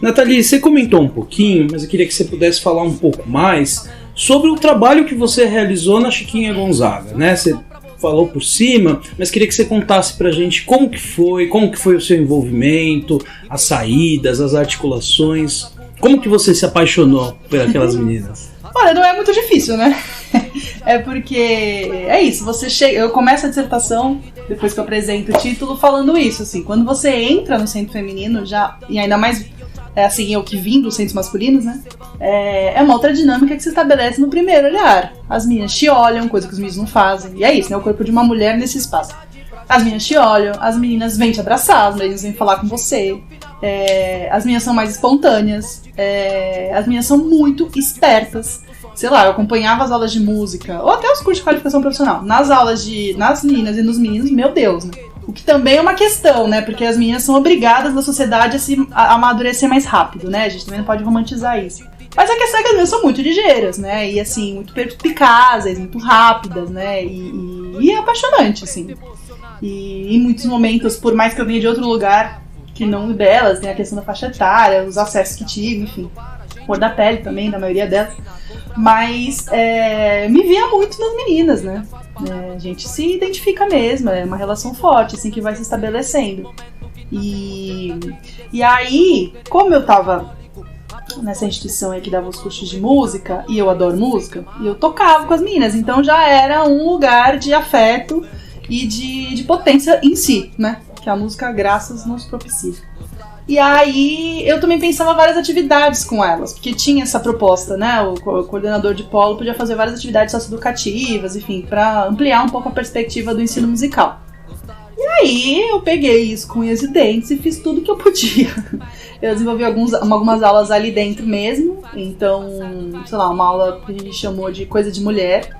Nathalie, você comentou um pouquinho, mas eu queria que você pudesse falar um pouco mais sobre o trabalho que você realizou na Chiquinha Gonzaga, né? Você falou por cima, mas queria que você contasse pra gente como que foi o seu envolvimento, as saídas, as articulações, como que você se apaixonou por aquelas meninas? Olha, não é muito difícil, né? É porque é isso, você chega, eu começo a dissertação, depois que eu apresento o título, falando isso, assim, quando você entra no centro feminino, já, e ainda mais, assim, eu que vim dos centros masculinos, né? É uma outra dinâmica que se estabelece no primeiro olhar. As meninas te olham, coisa que os meninos não fazem. E é isso, né? O corpo de uma mulher nesse espaço. As meninas te olham, as meninas vêm te abraçar, as meninas vêm falar com você. As meninas são mais espontâneas. As meninas são muito espertas. Sei lá, eu acompanhava as aulas de música, ou até os cursos de qualificação profissional. Nas meninas e nos meninos, meu Deus, né? O que também é uma questão, né? Porque as meninas são obrigadas na sociedade a amadurecer mais rápido, né? A gente também não pode romantizar isso. Mas a questão é que as meninas são muito ligeiras, né? E assim, muito perspicazes, muito rápidas, né? E é apaixonante, assim. E em muitos momentos, por mais que eu venha de outro lugar que não delas, tem a questão da faixa etária, os acessos que tive, enfim. Cor da pele também, da maioria delas. Mas me via muito nas meninas, né? A gente se identifica mesmo, é uma relação forte, assim, que vai se estabelecendo. E aí, como eu tava nessa instituição aí que dava os cursos de música, e eu adoro música, e eu tocava com as meninas, então já era um lugar de afeto e de potência em si, né? Que a música, graças, nos propicia. E aí eu também pensava várias atividades com elas, porque tinha essa proposta, né? O coordenador de polo podia fazer várias atividades socioeducativas, enfim, para ampliar um pouco a perspectiva do ensino musical. E aí eu peguei isso com unhas e dentes e fiz tudo que eu podia. Eu desenvolvi algumas aulas ali dentro mesmo, então, sei lá, uma aula que a gente chamou de Coisa de Mulher,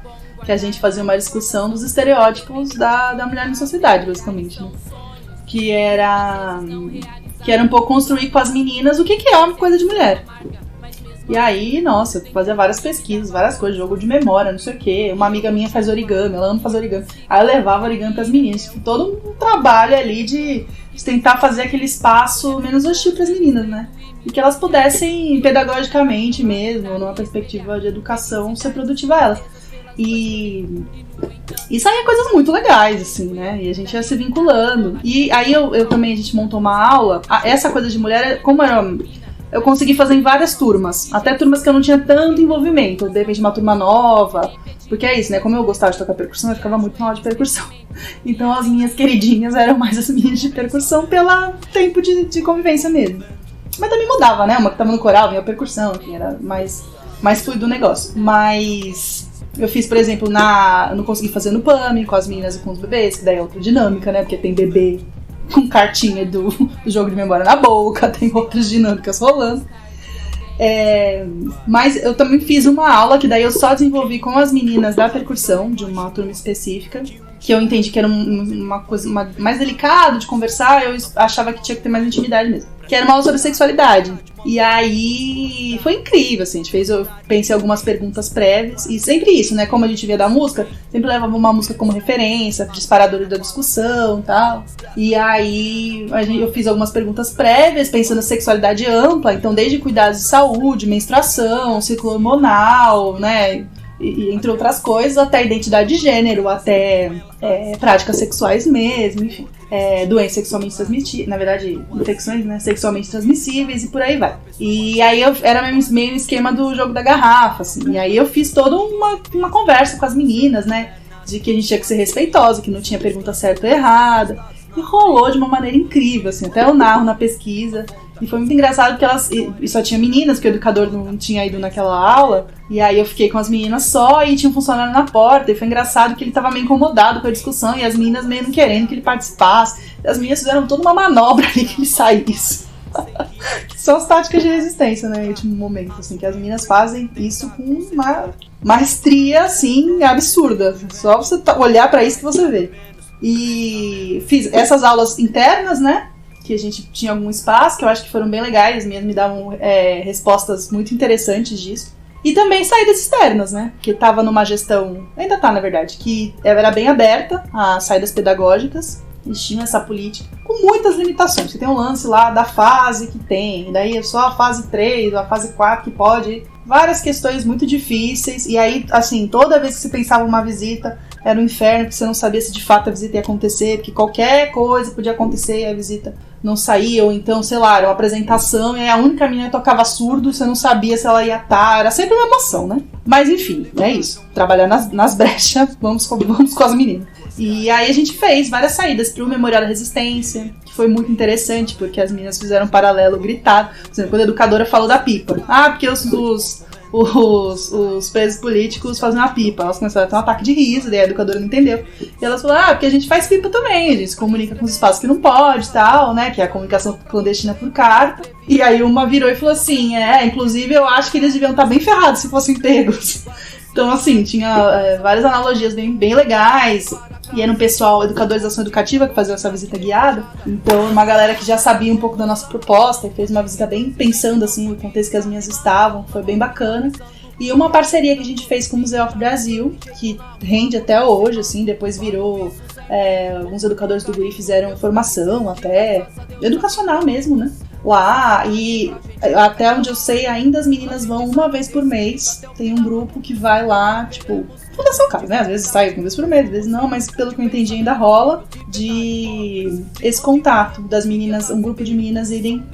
que a gente fazia uma discussão dos estereótipos da mulher na sociedade, basicamente, né? Que era um pouco construir com as meninas o que é uma coisa de mulher. E aí, nossa, eu fazia várias pesquisas, várias coisas, jogo de memória, não sei o quê. Uma amiga minha faz origami, ela ama fazer origami. Aí eu levava origami pras meninas. Todo um trabalho ali de tentar fazer aquele espaço menos hostil pras meninas, né? E que elas pudessem, pedagogicamente mesmo, numa perspectiva de educação, ser produtiva a elas. E saía coisas muito legais, assim, né? E a gente ia se vinculando. E aí eu também, a gente montou uma aula. Essa coisa de mulher, como era... Eu consegui fazer em várias turmas. Até turmas que eu não tinha tanto envolvimento. De repente uma turma nova. Porque é isso, né? Como eu gostava de tocar percussão, eu ficava muito na aula de percussão. Então as minhas queridinhas eram mais as minhas de percussão pelo tempo de convivência mesmo. Mas também mudava, né? Uma que tava no coral, vinha a percussão, enfim, era mais fluido o negócio. Mas... eu fiz, por exemplo, eu não consegui fazer no PAMI com as meninas e com os bebês, que daí é outra dinâmica, né? Porque tem bebê com cartinha do jogo de memória na boca, tem outras dinâmicas rolando. Mas eu também fiz uma aula que daí eu só desenvolvi com as meninas da percussão, de uma turma específica, que eu entendi que era uma coisa mais delicada de conversar, eu achava que tinha que ter mais intimidade mesmo. Que era uma aula sobre sexualidade. E aí foi incrível, assim, eu pensei em algumas perguntas prévias, e sempre isso, né, como a gente via da música, sempre levava uma música como referência, disparador da discussão e tal. E aí eu fiz algumas perguntas prévias, pensando na sexualidade ampla, então desde cuidados de saúde, menstruação, ciclo hormonal, né, e entre outras coisas, até identidade de gênero, até práticas sexuais mesmo, enfim. Doenças sexualmente transmissíveis, na verdade, infecções, né, sexualmente transmissíveis e por aí vai. E aí era meio esquema do jogo da garrafa, assim. E aí eu fiz toda uma conversa com as meninas, né, de que a gente tinha que ser respeitosa, que não tinha pergunta certa ou errada. E rolou de uma maneira incrível, assim, até eu narro na pesquisa. E foi muito engraçado porque elas... E só tinha meninas, porque o educador não tinha ido naquela aula. E aí eu fiquei com as meninas só e tinha um funcionário na porta. E foi engraçado que ele tava meio incomodado com a discussão e as meninas meio não querendo que ele participasse. E as meninas fizeram toda uma manobra ali que ele saísse. São as táticas de resistência, né, no último momento, assim, que as meninas fazem isso com uma maestria, assim, absurda. Só você olhar pra isso que você vê. E fiz essas aulas internas, né? que a gente tinha algum espaço, que eu acho que foram bem legais, as meninas me davam respostas muito interessantes disso. E também saídas externas, né? Que tava numa gestão, ainda tá na verdade, que era bem aberta a saídas pedagógicas. Eles tinham essa política com muitas limitações. Você tem um lance lá da fase que tem, daí é só a fase 3, a fase 4 que pode. Várias questões muito difíceis. E aí, assim, toda vez que você pensava uma visita, era um inferno, porque você não sabia se de fato a visita ia acontecer, porque qualquer coisa podia acontecer e a visita não saía, ou então, sei lá, era uma apresentação e aí a única menina tocava surdo, você não sabia se ela ia estar, era sempre uma emoção, né? Mas enfim, é isso. Trabalhar nas brechas, vamos com as meninas. E aí a gente fez várias saídas pro Memorial da Resistência, que foi muito interessante, porque as meninas fizeram um paralelo gritado. Por exemplo, quando a educadora falou da pipa. Porque os presos políticos fazem uma pipa. Elas começaram a ter um ataque de riso, daí a educadora não entendeu. E elas falaram, porque a gente faz pipa também, a gente se comunica com os espaços que não pode e tal, né? Que é a comunicação clandestina por carta. E aí uma virou e falou assim, inclusive eu acho que eles deviam estar bem ferrados se fossem pegos. Então, assim, tinha várias analogias bem legais. E era um pessoal, educadores de ação educativa, que fazia essa visita guiada. Então, uma galera que já sabia um pouco da nossa proposta e fez uma visita bem pensando, assim, no contexto que as minhas estavam. Foi bem bacana. E uma parceria que a gente fez com o Museu of Brasil, que rende até hoje, assim, depois virou... alguns educadores do Guri fizeram formação até educacional mesmo, né? Lá, e até onde eu sei, ainda as meninas vão uma vez por mês. Tem um grupo que vai lá, tipo, Fundação Casa, né? Às vezes sai uma vez por mês, às vezes não, mas pelo que eu entendi ainda rola de esse contato das meninas, um grupo de meninas irem,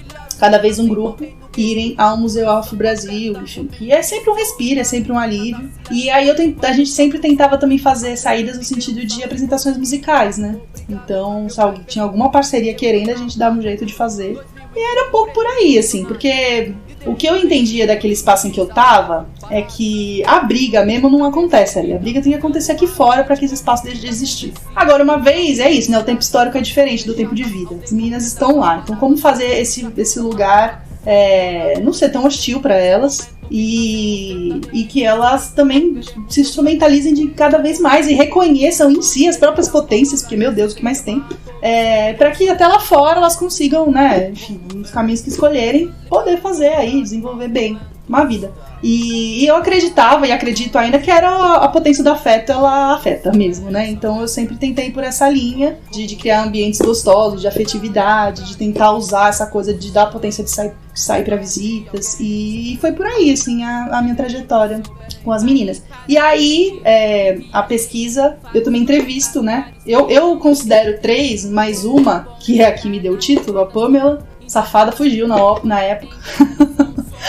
cada vez um grupo, irem ao Museu of Brasil, enfim. E é sempre um respiro, é sempre um alívio. E aí a gente sempre tentava também fazer saídas no sentido de apresentações musicais, né? Então, se alguém tinha alguma parceria querendo, a gente dava um jeito de fazer. E era um pouco por aí, assim, porque o que eu entendia daquele espaço em que eu tava é que a briga mesmo não acontece ali. A briga tem que acontecer aqui fora pra que esse espaço deixe de existir. Agora, uma vez, é isso, né? O tempo histórico é diferente do tempo de vida. As meninas estão lá. Então, como fazer esse lugar não ser tão hostil pra elas e que elas também se instrumentalizem de cada vez mais e reconheçam em si as próprias potências, porque, meu Deus, o que mais tem? Para que até lá fora elas consigam, né, enfim, nos caminhos que escolherem, poder fazer aí, desenvolver bem uma vida. E eu acreditava e acredito ainda que era a potência do afeto, ela afeta mesmo, né? Então eu sempre tentei por essa linha de criar ambientes gostosos, de afetividade, de tentar usar essa coisa de dar potência de sair para visitas. E foi por aí, assim, a minha trajetória com as meninas. E aí, a pesquisa, eu também entrevisto, né? Eu considero 3, mais uma, que é a que me deu o título, a Pamela. Safada fugiu na época.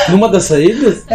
Numa das saídas?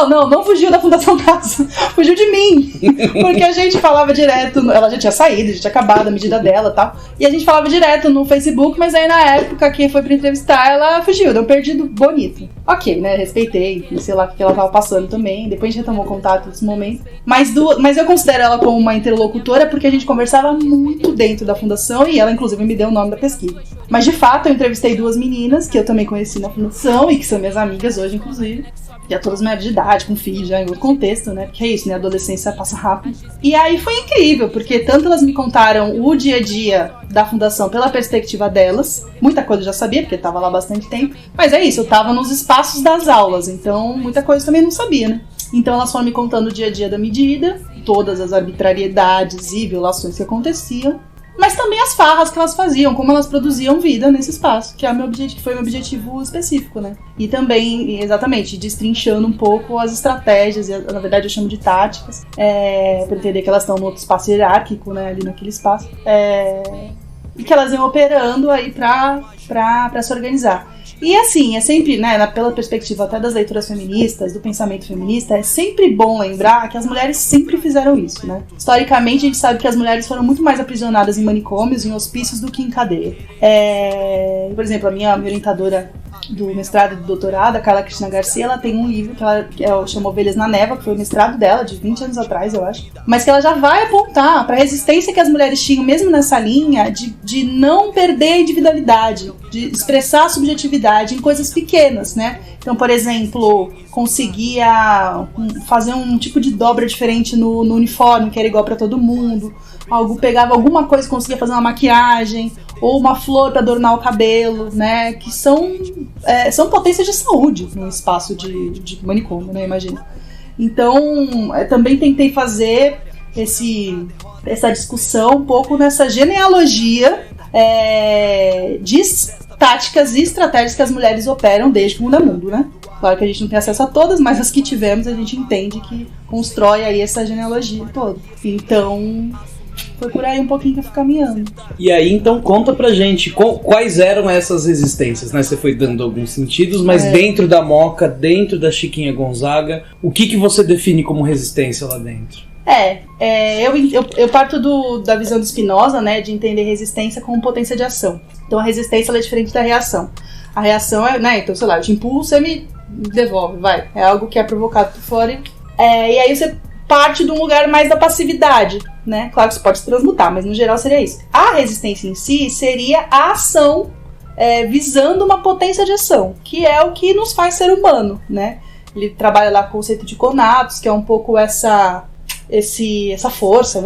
Não fugiu da Fundação Casa. Fugiu de mim. Porque a gente falava direto. Ela já tinha saído, já tinha acabado a medida dela e tal. E a gente falava direto no Facebook, mas aí na época quem foi pra entrevistar, ela fugiu. Deu um perdido bonito. Ok, né? Respeitei. Sei lá o que ela tava passando também. Depois a gente retomou contato nesse momento. Mas eu considero ela como uma interlocutora porque a gente conversava muito dentro da fundação e ela, inclusive, me deu o nome da pesquisa. Mas de fato, eu entrevistei 2 meninas que eu também conheci na fundação e que são minhas amigas hoje, inclusive. Já todas maiores de idade, com filhos, já em outro contexto, né? Porque é isso, né? A adolescência passa rápido. E aí foi incrível, porque tanto elas me contaram o dia a dia da fundação pela perspectiva delas. Muita coisa eu já sabia, porque eu tava lá há bastante tempo. Mas é isso, eu tava nos espaços das aulas, então muita coisa eu também não sabia, né? Então elas foram me contando o dia a dia da medida, todas as arbitrariedades e violações que aconteciam. Mas também as farras que elas faziam, como elas produziam vida nesse espaço, que foi meu objetivo específico, né? E também, exatamente, destrinchando um pouco as estratégias, na verdade eu chamo de táticas, pra entender que elas estão no outro espaço hierárquico, né, ali naquele espaço, e que elas iam operando aí pra se organizar. E assim, é sempre, né, pela perspectiva até das leituras feministas, do pensamento feminista, é sempre bom lembrar que as mulheres sempre fizeram isso, né? Historicamente, a gente sabe que as mulheres foram muito mais aprisionadas em manicômios, em hospícios, do que em cadeia. Por exemplo, a minha orientadora do mestrado e do doutorado, a Carla Cristina Garcia, ela tem um livro que ela chama Ovelhas na Neva, que foi o mestrado dela, de 20 anos atrás, eu acho, mas que ela já vai apontar para a resistência que as mulheres tinham, mesmo nessa linha, de não perder a individualidade, de expressar a subjetividade em coisas pequenas, né? Então, por exemplo, conseguia fazer um tipo de dobra diferente no uniforme, que era igual para todo mundo, pegava alguma coisa e conseguia fazer uma maquiagem, ou uma flor para adornar o cabelo, né? Que são potências de saúde num espaço de manicômio, né? Imagina. Então, também tentei fazer essa discussão um pouco nessa genealogia de táticas e estratégias que as mulheres operam desde que o mundo é mundo, né? Claro que a gente não tem acesso a todas, mas as que tivemos a gente entende que constrói aí essa genealogia toda. Então, foi por aí um pouquinho que eu fui caminhando. E aí, então, conta pra gente quais eram essas resistências, né? Você foi dando alguns sentidos, mas dentro da Moca, dentro da Gonzaga, o que você define como resistência lá dentro? Eu parto da visão do Spinoza, né, de entender resistência como potência de ação. Então a resistência ela é diferente da reação. A reação é, né, então sei lá, eu te empurro, você me devolve, vai. É algo que é provocado por fora. E aí você parte de um lugar mais da passividade, né? Claro que você pode se transmutar, mas no geral seria isso. A resistência em si seria a ação visando uma potência de ação, que é o que nos faz ser humano, né? Ele trabalha lá com o conceito de conatos, que é um pouco essa força,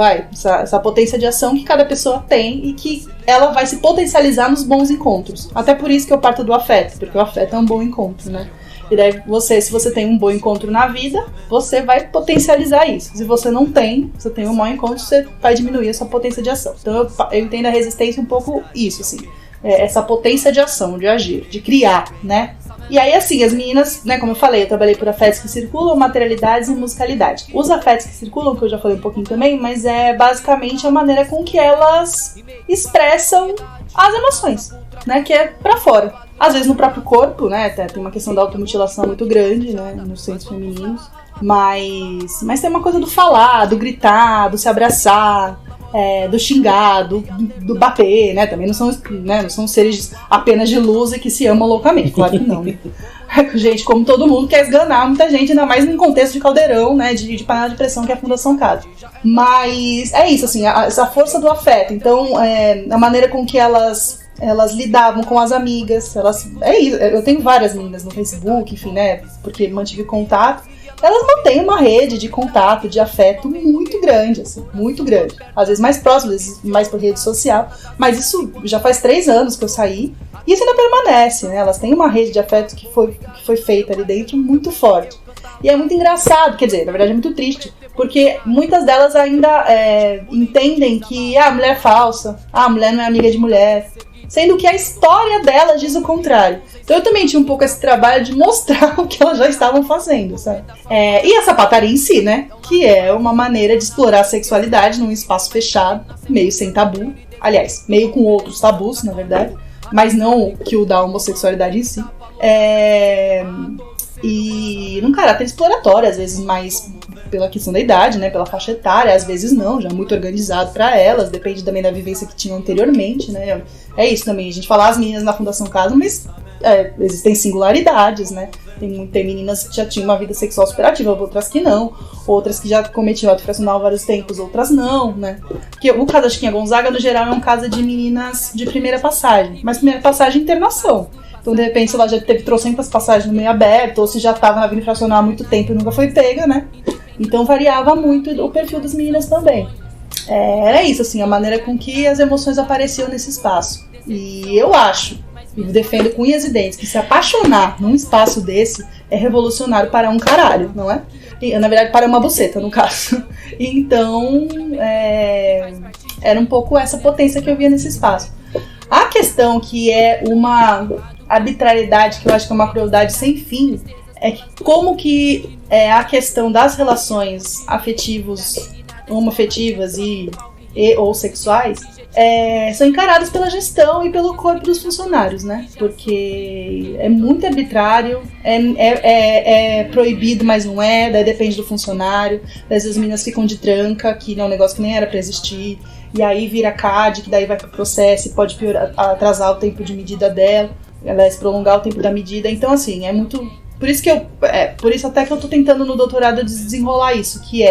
essa potência de ação que cada pessoa tem e que ela vai se potencializar nos bons encontros. Até por isso que eu parto do afeto, porque o afeto é um bom encontro, né? E daí se você tem um bom encontro na vida, você vai potencializar isso. Se você não tem, você tem um mau encontro, você vai diminuir a sua potência de ação. Então eu entendo a resistência um pouco isso, assim. Essa potência de ação, de agir, de criar, né? E aí, assim, as meninas, né, como eu falei, eu trabalhei por afetos que circulam, materialidades e musicalidade. Os afetos que circulam, que eu já falei um pouquinho também, mas é basicamente a maneira com que elas expressam as emoções, né, que é pra fora. Às vezes no próprio corpo, né, tem uma questão da automutilação muito grande, né, nos centros femininos, mas tem uma coisa do falar, do gritar, do se abraçar, do xingar, do bater, né? Também não são seres apenas de luz e que se amam loucamente, claro que não. Gente, como todo mundo quer esganar muita gente, ainda mais num contexto de caldeirão, né? De panela de pressão que é a Fundação Casa. Mas é isso, assim, essa força do afeto. Então, a maneira com que elas lidavam com as amigas, eu tenho várias meninas no Facebook, enfim, né? Porque mantive contato. Elas mantêm uma rede de contato, de afeto muito grande, assim, muito grande. Às vezes mais próximo, às vezes mais por rede social. Mas isso já faz 3 anos que eu saí. E isso ainda permanece, né? Elas têm uma rede de afeto que foi feita ali dentro muito forte. E é muito engraçado, quer dizer, na verdade é muito triste. Porque muitas delas ainda entendem que a mulher é falsa, a mulher não é amiga de mulher. Sendo que a história delas diz o contrário. Então eu também tinha um pouco esse trabalho de mostrar o que elas já estavam fazendo, sabe? E a sapataria em si, né? Que é uma maneira de explorar a sexualidade num espaço fechado, meio sem tabu. Aliás, meio com outros tabus, na verdade. Mas não que o da homossexualidade em si. E num caráter exploratório, às vezes mais pela questão da idade, né, pela faixa etária, às vezes não, já muito organizado para elas, depende também da vivência que tinham anteriormente, né, é isso também, a gente fala as meninas na Fundação Casa, mas existem singularidades, né, tem meninas que já tinham uma vida sexual superativa, outras que não, outras que já cometiam ato fracional há vários tempos, outras não, né, porque o caso da Chiquinha Gonzaga, no geral, é um caso de meninas de primeira passagem, mas primeira passagem internação. Então, de repente, se ela já teve trocentas passagens no meio aberto, ou se já estava na vida infracional há muito tempo e nunca foi pega, né? Então, variava muito o perfil das meninas também. Era isso, assim, a maneira com que as emoções apareciam nesse espaço. E eu acho, e defendo com unhas e dentes, que se apaixonar num espaço desse é revolucionário para um caralho, não é? E, na verdade, para uma buceta, no caso. Então, era um pouco essa potência que eu via nesse espaço. A questão que é uma arbitrariedade, que eu acho que é uma crueldade sem fim, é que como que a questão das relações homoafetivas e ou sexuais são encaradas pela gestão e pelo corpo dos funcionários, né? Porque é muito arbitrário, é proibido, mas não daí depende do funcionário, às vezes as meninas ficam de tranca, que é um negócio que nem era pra existir, e aí vira CAD, que daí vai pro processo e pode atrasar o tempo de medida dela, prolongar o tempo da medida. Então, assim, é muito... Por isso até que eu tô tentando no doutorado desenrolar isso, que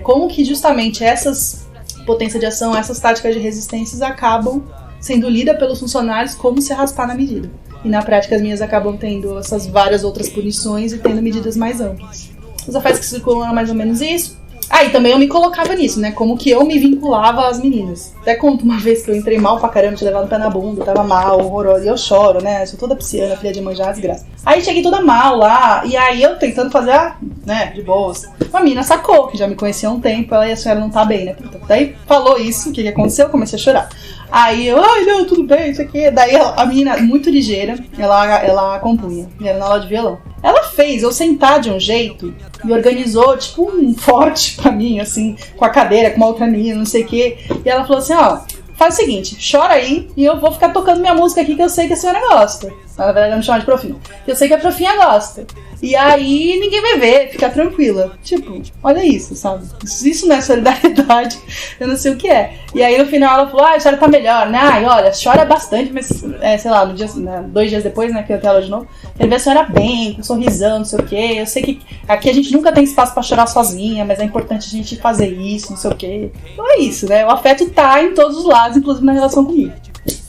como que justamente essas potências de ação, essas táticas de resistências acabam sendo lidas pelos funcionários como se arrastar na medida. E na prática as minhas acabam tendo essas várias outras punições e tendo medidas mais amplas. Os afetos que circulam é mais ou menos isso. Aí também eu me colocava nisso, né? Como que eu me vinculava às meninas. Até conto uma vez que eu entrei mal pra caramba, tinha levado o pé na bunda, tava mal, horrorosa. E eu choro, né? Sou toda pisciana, filha de manjar, desgraça. Aí cheguei toda mal lá, e aí eu tentando fazer, né, de boas. Uma menina sacou, que já me conhecia há um tempo, ela e a senhora não tá bem, né? Daí falou isso, o que aconteceu? Eu comecei a chorar. Aí eu, ai não, tudo bem, isso aqui. Daí a menina, muito ligeira, ela compunha, e era na aula de violão. Ela fez eu sentar de um jeito e organizou, tipo, um forte pra mim, assim, com a cadeira, com uma outra menina, não sei o quê. E ela falou assim, ó, faz o seguinte, chora aí e eu vou ficar tocando minha música aqui que eu sei que a senhora gosta. Na verdade, ela me chama de profinha. Eu sei que a profinha gosta. E aí ninguém vai ver, fica tranquila. Tipo, olha isso, sabe? Isso não é solidariedade, eu não sei o que é. E aí no final ela falou, a senhora tá melhor, né? Ai, olha, chora bastante, mas, sei lá, no dia, 2 dias depois, né, que eu tenho ela de novo, quero ver a senhora bem, com um sorrisão, não sei o que. Eu sei que aqui a gente nunca tem espaço pra chorar sozinha, mas é importante a gente fazer isso, não sei o que. Então é isso, né? O afeto tá em todos os lados, inclusive na relação comigo.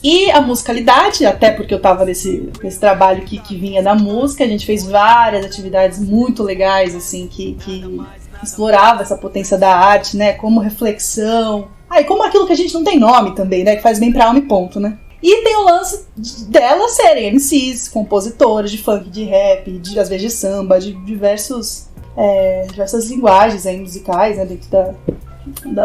E a musicalidade, até porque eu tava nesse trabalho que vinha da música, a gente fez várias atividades muito legais, assim, que explorava essa potência da arte, né, como reflexão, e como aquilo que a gente não tem nome também, né, que faz bem pra alma e ponto, né. E tem o lance delas serem MCs, compositores de funk, de rap, às vezes de samba, de diversas linguagens aí, musicais, né, dentro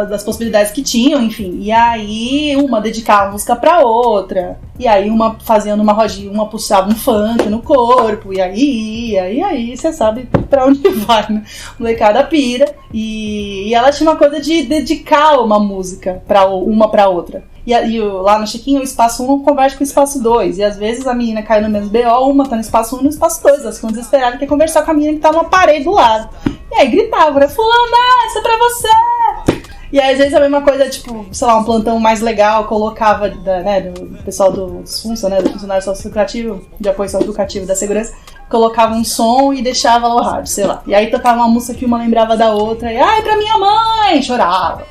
das possibilidades que tinham, enfim. E aí uma dedicava a música pra outra, e aí uma fazendo uma rodinha, uma puxava um funk no corpo, e aí você sabe pra onde vai, né? Molecada pira. E ela tinha uma coisa de dedicar uma música uma pra outra. E lá no Chiquinho, o espaço 1 não conversa com o espaço 2. E às vezes a menina cai no mesmo BO, uma tá no espaço 1 e no espaço 2. Elas ficam desesperadas e quer conversar com a menina que tá numa parede do lado. E aí gritava, né? Fulana, isso é pra você! E aí, às vezes a mesma coisa, tipo, sei lá, um plantão mais legal, colocava, né, do pessoal do Funça, né, do funcionário socioeducativo, de apoio socioeducativo da segurança, colocava um som e deixava lá o rádio, sei lá. E aí tocava uma música que uma lembrava da outra, e ai, pra minha mãe, chorava.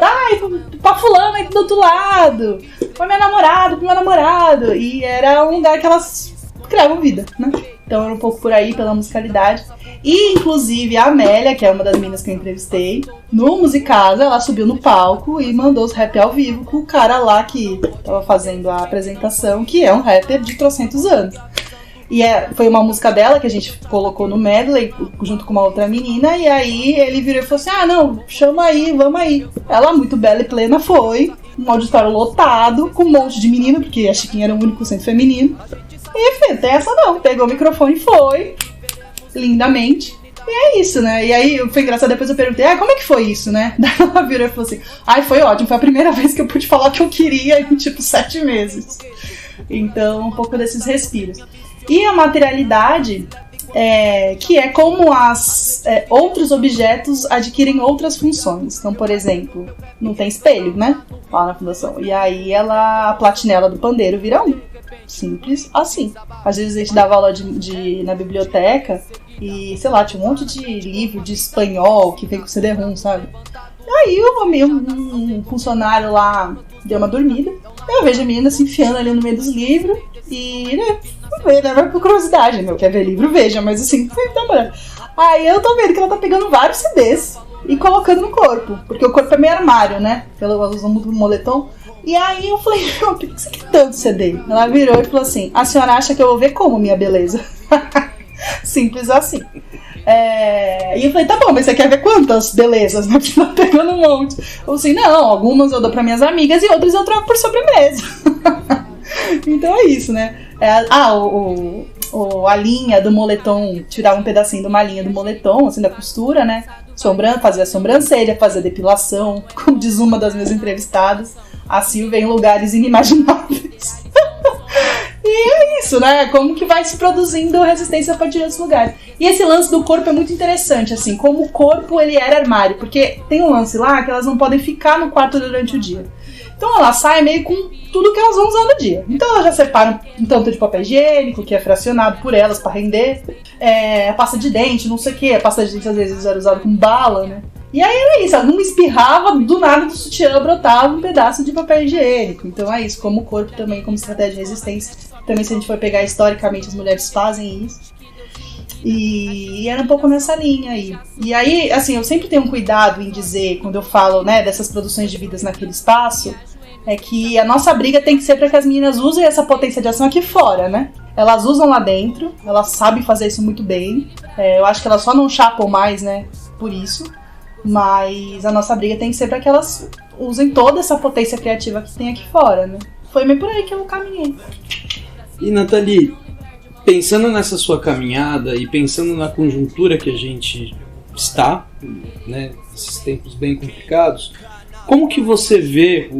Ai, pra fulano aí do outro lado, pra minha namorada, pro meu namorado. E era um lugar que elas criavam vida, né? Então era um pouco por aí, pela musicalidade. E, inclusive, a Amélia, que é uma das meninas que eu entrevistei, no Musicasa, ela subiu no palco e mandou os rap ao vivo com o cara lá que tava fazendo a apresentação, que é um rapper de 300 anos. E foi uma música dela que a gente colocou no medley, junto com uma outra menina, e aí ele virou e falou assim, não, chama aí, vamos aí. Ela, muito bela e plena, foi, um auditório lotado, com um monte de menino, porque a Chiquinha era o único centro feminino. E, enfim, tem essa não, pegou o microfone e foi, lindamente. E é isso, né? E aí foi engraçado, depois eu perguntei, como é que foi isso, né? Daí ela virou e falou assim, foi ótimo, foi a primeira vez que eu pude falar o que eu queria em, 7 meses. Então, um pouco desses respiros. E a materialidade, que é como outros objetos adquirem outras funções. Então, por exemplo, não tem espelho, né? Lá na fundação. E aí a platinela do pandeiro vira um. Simples assim. Às vezes a gente dava aula na biblioteca e, sei lá, tinha um monte de livro de espanhol que vem com CD-ROM, sabe? Aí um funcionário lá deu uma dormida. Eu vejo a menina se enfiando ali no meio dos livros e, né, vai por curiosidade, quer ver livro, veja, mas assim, foi demorando. Aí eu tô vendo que ela tá pegando vários CDs e colocando no corpo, porque o corpo é meio armário, né? Ela usa muito moletom. E aí eu falei, por que você quer tanto CD? Ela virou e falou assim, a senhora acha que eu vou ver como, minha beleza? Simples assim. E eu falei, tá bom, mas você quer ver quantas belezas, né? Porque tá pegando um monte. Eu falei assim, não, algumas eu dou pra minhas amigas e outras eu troco por sobremesa. Então é isso, né? A linha do moletom, tirava um pedacinho de uma linha do moletom, assim, da costura, né? Fazia a sobrancelha, fazia depilação, como diz uma das minhas entrevistadas, a Silvia em lugares inimagináveis. E é isso, né? Como que vai se produzindo resistência a partir desses lugares. E esse lance do corpo é muito interessante, assim, como o corpo ele era armário, porque tem um lance lá que elas não podem ficar no quarto durante o dia. Então ela sai meio com tudo que elas vão usar no dia. Então elas já separam um tanto de papel higiênico, que é fracionado por elas para render, a pasta de dente, não sei o que, a pasta de dente às vezes era usada com bala, né? E aí era isso, alguma espirrava, do nada do sutiã brotava um pedaço de papel higiênico. Então é isso, como o corpo também, como estratégia de resistência. Também se a gente for pegar historicamente, as mulheres fazem isso. E era um pouco nessa linha aí. E aí, assim, eu sempre tenho um cuidado em dizer, quando eu falo, né, dessas produções de vidas naquele espaço, é que a nossa briga tem que ser para que as meninas usem essa potência de ação aqui fora, né? Elas usam lá dentro, elas sabem fazer isso muito bem. Eu acho que elas só não chapam mais, né, por isso. Mas a nossa briga tem que ser para que elas usem toda essa potência criativa que tem aqui fora, né? Foi meio por aí que eu caminhei. E, Nathalie, pensando nessa sua caminhada e pensando na conjuntura que a gente está, né, nesses tempos bem complicados, como que você vê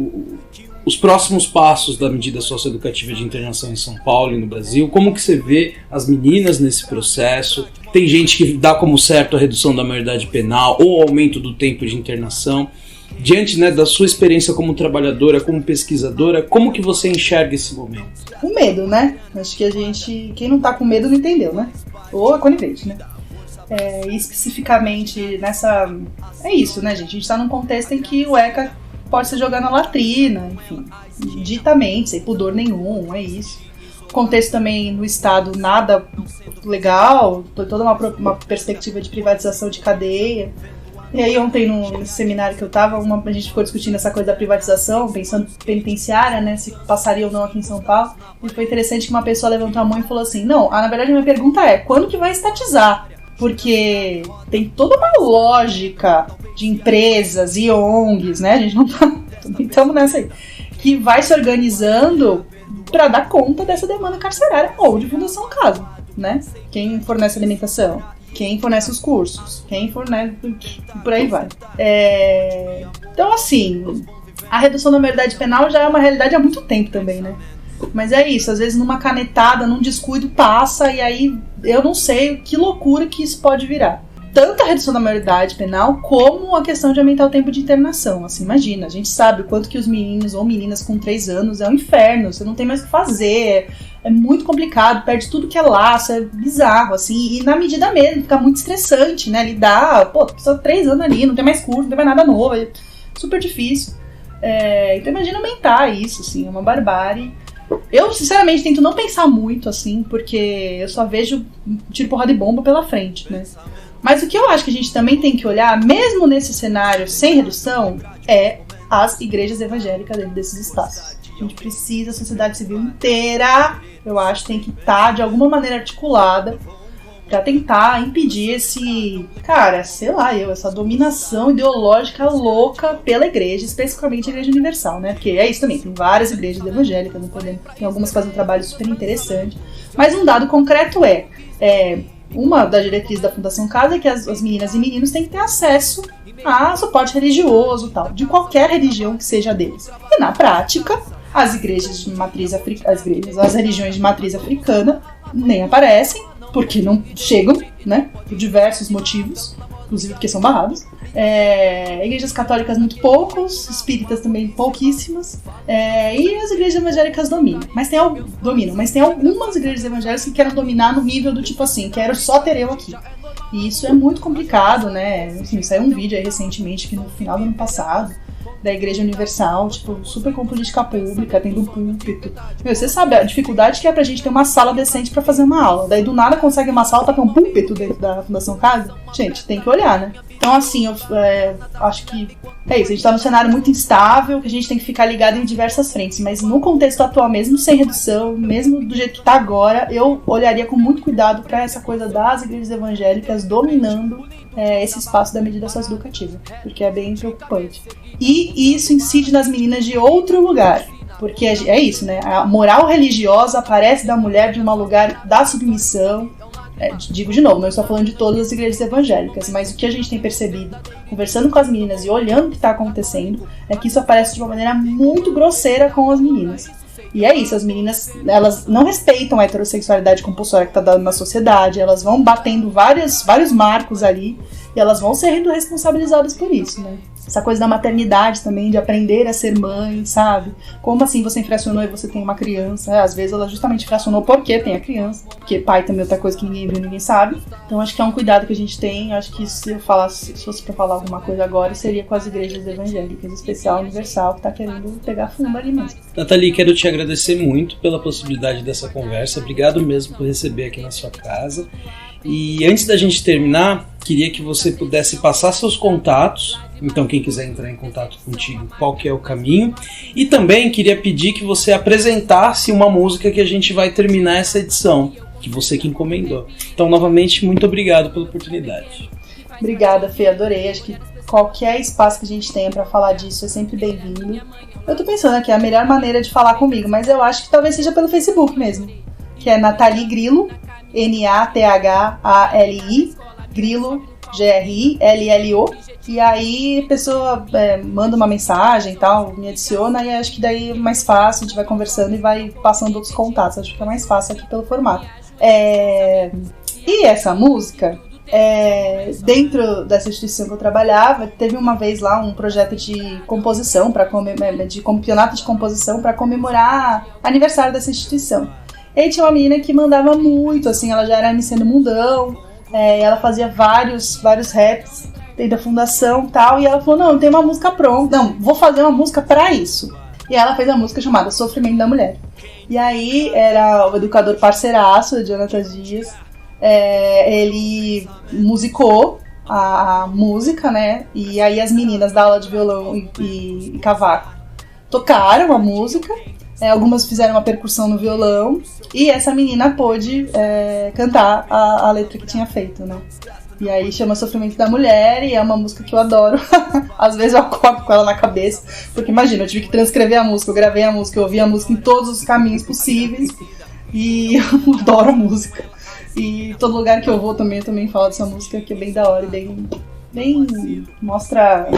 os próximos passos da medida socioeducativa de internação em São Paulo e no Brasil? Como que você vê as meninas nesse processo? Tem gente que dá como certo a redução da maioridade penal ou o aumento do tempo de internação. Diante, né, da sua experiência como trabalhadora, como pesquisadora, como que você enxerga esse momento? O medo, né? Acho que quem não tá com medo não entendeu, né? Ou é conivente, né? Especificamente nessa... É isso, né, gente? A gente tá num contexto em que o ECA pode ser jogado na latrina, enfim, ditamente, sem pudor nenhum, é isso. O contexto também no Estado nada legal, toda uma perspectiva de privatização de cadeia. E aí ontem no seminário que eu tava, a gente ficou discutindo essa coisa da privatização, pensando penitenciária, né, se passaria ou não aqui em São Paulo. E foi interessante que uma pessoa levantou a mão e falou assim, não, na verdade a minha pergunta é, quando que vai estatizar? Porque tem toda uma lógica de empresas e ONGs, né, a gente não tá, estamos nessa aí, que vai se organizando para dar conta dessa demanda carcerária ou de Fundação Casa, né? Quem fornece alimentação, quem fornece os cursos, quem fornece... por aí vai. Então, assim, a redução da maioridade penal já é uma realidade há muito tempo também, né? Mas é isso, às vezes numa canetada, num descuido passa e aí eu não sei que loucura que isso pode virar. Tanto a redução da maioridade penal como a questão de aumentar o tempo de internação. Assim, imagina, a gente sabe o quanto que os meninos ou meninas com 3 anos é um inferno, você não tem mais o que fazer, é muito complicado, perde tudo que é laço, é bizarro, assim, e na medida mesmo, fica muito estressante, né, lidar, precisa de 3 anos ali, não tem mais curso, não tem mais nada novo, é super difícil. Então imagina aumentar isso, assim, é uma barbárie. Eu, sinceramente, tento não pensar muito, assim, porque eu só vejo tiro, porrada e bomba pela frente, né. Mas o que eu acho que a gente também tem que olhar, mesmo nesse cenário sem redução, é as igrejas evangélicas dentro desses espaços. A gente precisa, a sociedade civil inteira, eu acho, tem que estar de alguma maneira articulada pra tentar impedir essa dominação ideológica louca pela igreja, especificamente a Igreja Universal, né? Porque é isso também, tem várias igrejas evangélicas, tem algumas que fazem um trabalho super interessante. Mas um dado concreto uma das diretrizes da Fundação Casa é que as meninas e meninos têm que ter acesso a suporte religioso e tal, de qualquer religião que seja deles. E na prática, as religiões de matriz africana nem aparecem, porque não chegam, né, por diversos motivos, inclusive porque são barrados. Igrejas católicas muito poucos, espíritas também pouquíssimas, e as igrejas evangélicas dominam. Mas tem algumas igrejas evangélicas que querem dominar no nível do tipo assim, quero só ter eu aqui. E isso é muito complicado, né? Enfim, saiu um vídeo aí recentemente, que no final do ano passado, da Igreja Universal, tipo, super com política pública, tendo um púlpito. Você sabe a dificuldade que é pra gente ter uma sala decente pra fazer uma aula. Daí do nada consegue uma sala pra ter um púlpito dentro da Fundação Casa? Gente, tem que olhar, né? Então, assim, eu acho que é isso. A gente tá num cenário muito instável, que a gente tem que ficar ligado em diversas frentes. Mas no contexto atual, mesmo sem redução, mesmo do jeito que tá agora, eu olharia com muito cuidado pra essa coisa das igrejas evangélicas dominando esse espaço da medida socioeducativa, porque é bem preocupante. E isso incide nas meninas de outro lugar, porque é isso, né? A moral religiosa aparece da mulher de um lugar da submissão. Digo de novo, não estou falando de todas as igrejas evangélicas, mas o que a gente tem percebido, conversando com as meninas e olhando o que está acontecendo, é que isso aparece de uma maneira muito grosseira com as meninas. E é isso, as meninas, elas não respeitam a heterossexualidade compulsória que está dando na sociedade, elas vão batendo vários marcos ali, e elas vão sendo responsabilizadas por isso, né? Essa coisa da maternidade também, de aprender a ser mãe, sabe? Como assim você infracionou e você tem uma criança? Às vezes ela justamente infracionou porque tem a criança, porque pai também é outra coisa que ninguém viu, ninguém sabe. Então acho que é um cuidado que a gente tem. Acho que se fosse pra falar alguma coisa agora, seria com as igrejas evangélicas, especial Universal, que tá querendo pegar fundo ali mesmo. Nathalie, quero te agradecer muito pela possibilidade dessa conversa. Obrigado mesmo por receber aqui na sua casa. E antes da gente terminar, queria que você pudesse passar seus contatos. Então quem quiser entrar em contato contigo, qual que é o caminho? E também queria pedir que você apresentasse uma música que a gente vai terminar essa edição, que você que encomendou. Então, novamente, muito obrigado pela oportunidade. Obrigada, Fê, adorei. Acho que qualquer espaço que a gente tenha para falar disso é sempre bem-vindo. Eu tô pensando aqui, a melhor maneira de falar comigo, mas eu acho que talvez seja pelo Facebook mesmo, que é Nathalie Grillo, Nathali, Grillo, Grilo. E aí a pessoa manda uma mensagem e tal, me adiciona, e acho que daí é mais fácil, a gente vai conversando e vai passando outros contatos. Acho que é mais fácil aqui pelo formato. E essa música, dentro dessa instituição que eu trabalhava, teve uma vez lá um projeto de composição, de campeonato de composição para comemorar aniversário dessa instituição. E aí tinha uma menina que mandava muito, assim, ela já era MC no Mundão, ela fazia vários raps dentro da fundação e tal, e ela falou, não, tem uma música pronta, não, vou fazer uma música pra isso. E ela fez uma música chamada Sofrimento da Mulher. E aí era o educador parceiraço, o Jonathan Dias, ele musicou a música, né, e aí as meninas da aula de violão e cavaco tocaram a música, algumas fizeram uma percussão no violão, e essa menina pôde cantar a letra que tinha feito, né. E aí chama Sofrimento da Mulher, e é uma música que eu adoro. Às vezes eu acordo com ela na cabeça, porque imagina, eu tive que transcrever a música, eu gravei a música, eu ouvi a música em todos os caminhos possíveis, e eu adoro a música. E todo lugar que eu vou também, eu também falo dessa música, que é bem da hora e bem mostra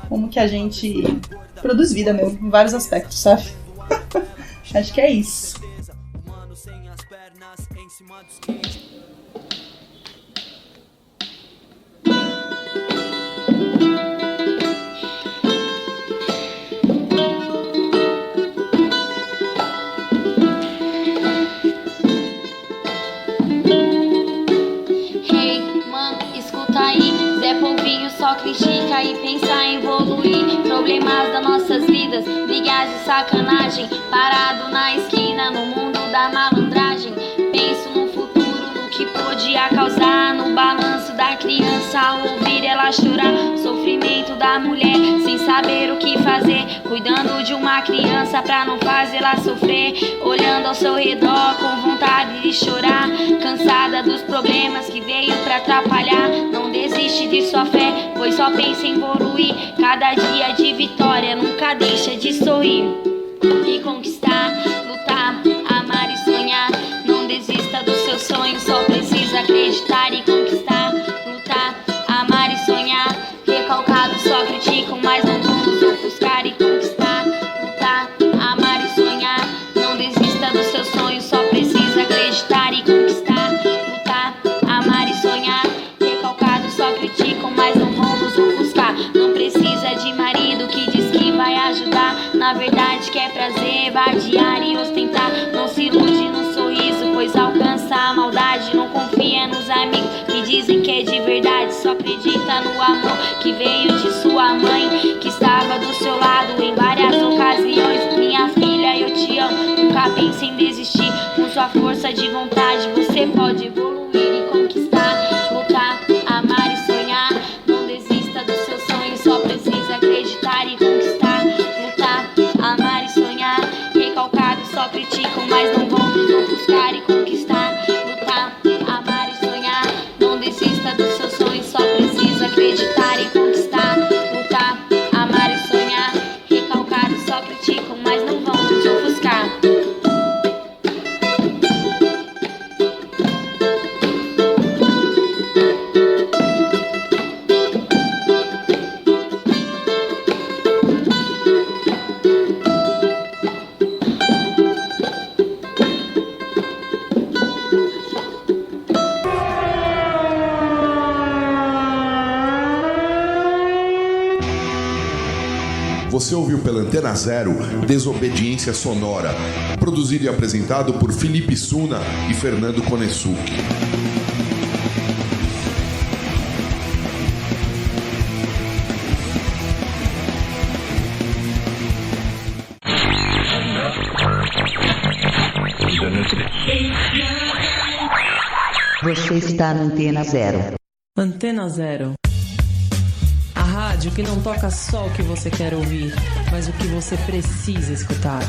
como que a gente produz vida mesmo, em vários aspectos, sabe? Acho que é isso. Só critica e pensa em evoluir. Problemas das nossas vidas, brigas e sacanagem. Parado na esquina, no mundo da malandragem. Penso no futuro, no que podia causar. No balanço da criança, ao ouvir ela chorar. Sofrimento da mulher, sem saber o que fazer. Cuidando de uma criança pra não fazê-la sofrer. Olhando ao seu redor com vontade de chorar. Cansada dos problemas que veio pra atrapalhar. Não desiste de sua fé, pois só pensa em evoluir. Cada dia de vitória, nunca deixa de sorrir. E conquistar, lutar, amar e sonhar. Não desista dos seus sonhos, só precisa acreditar e conquistar. Lutar, amar e sonhar. Recalcados só criticam, mas não vão nos ofuscar e conquistar. Lutar, amar e sonhar. Não desista dos seus sonhos, só precisa acreditar e conquistar. Lutar, amar e sonhar. Recalcados só criticam, mas não vão nos ofuscar. Não precisa de marido que diz que vai ajudar. Na verdade quer prazer, vadiar e ostentar. Não se ilude no sorriso, pois alcança a maldade. Não confia nos amigos que dizem que é de verdade. Só acredita no amor que veio de sua mãe, que estava do seu lado em várias ocasiões. Minha filha, eu te amo, nunca pense em desistir. Com sua força de vontade você pode evoluir e conquistar. Lutar, amar e sonhar. Não desista dos seus sonhos, só precisa acreditar e conquistar. Lutar, amar e sonhar. Recalcados só criticam, mas não vão nos ofuscar e conquistar. Lutar, amar e sonhar. Não desista dos seus sonhos, só precisa acreditar e conquistar. Lutar, amar e sonhar. Recalcados só criticam, mas não vão nos ofuscar. Você ouviu pela Antena Zero Desobediência Sonora, produzido e apresentado por Felipe Suna e Fernando Konesuki. Você está na Antena Zero. Antena Zero. A rádio que não toca só o que você quer ouvir, mas o que você precisa escutar.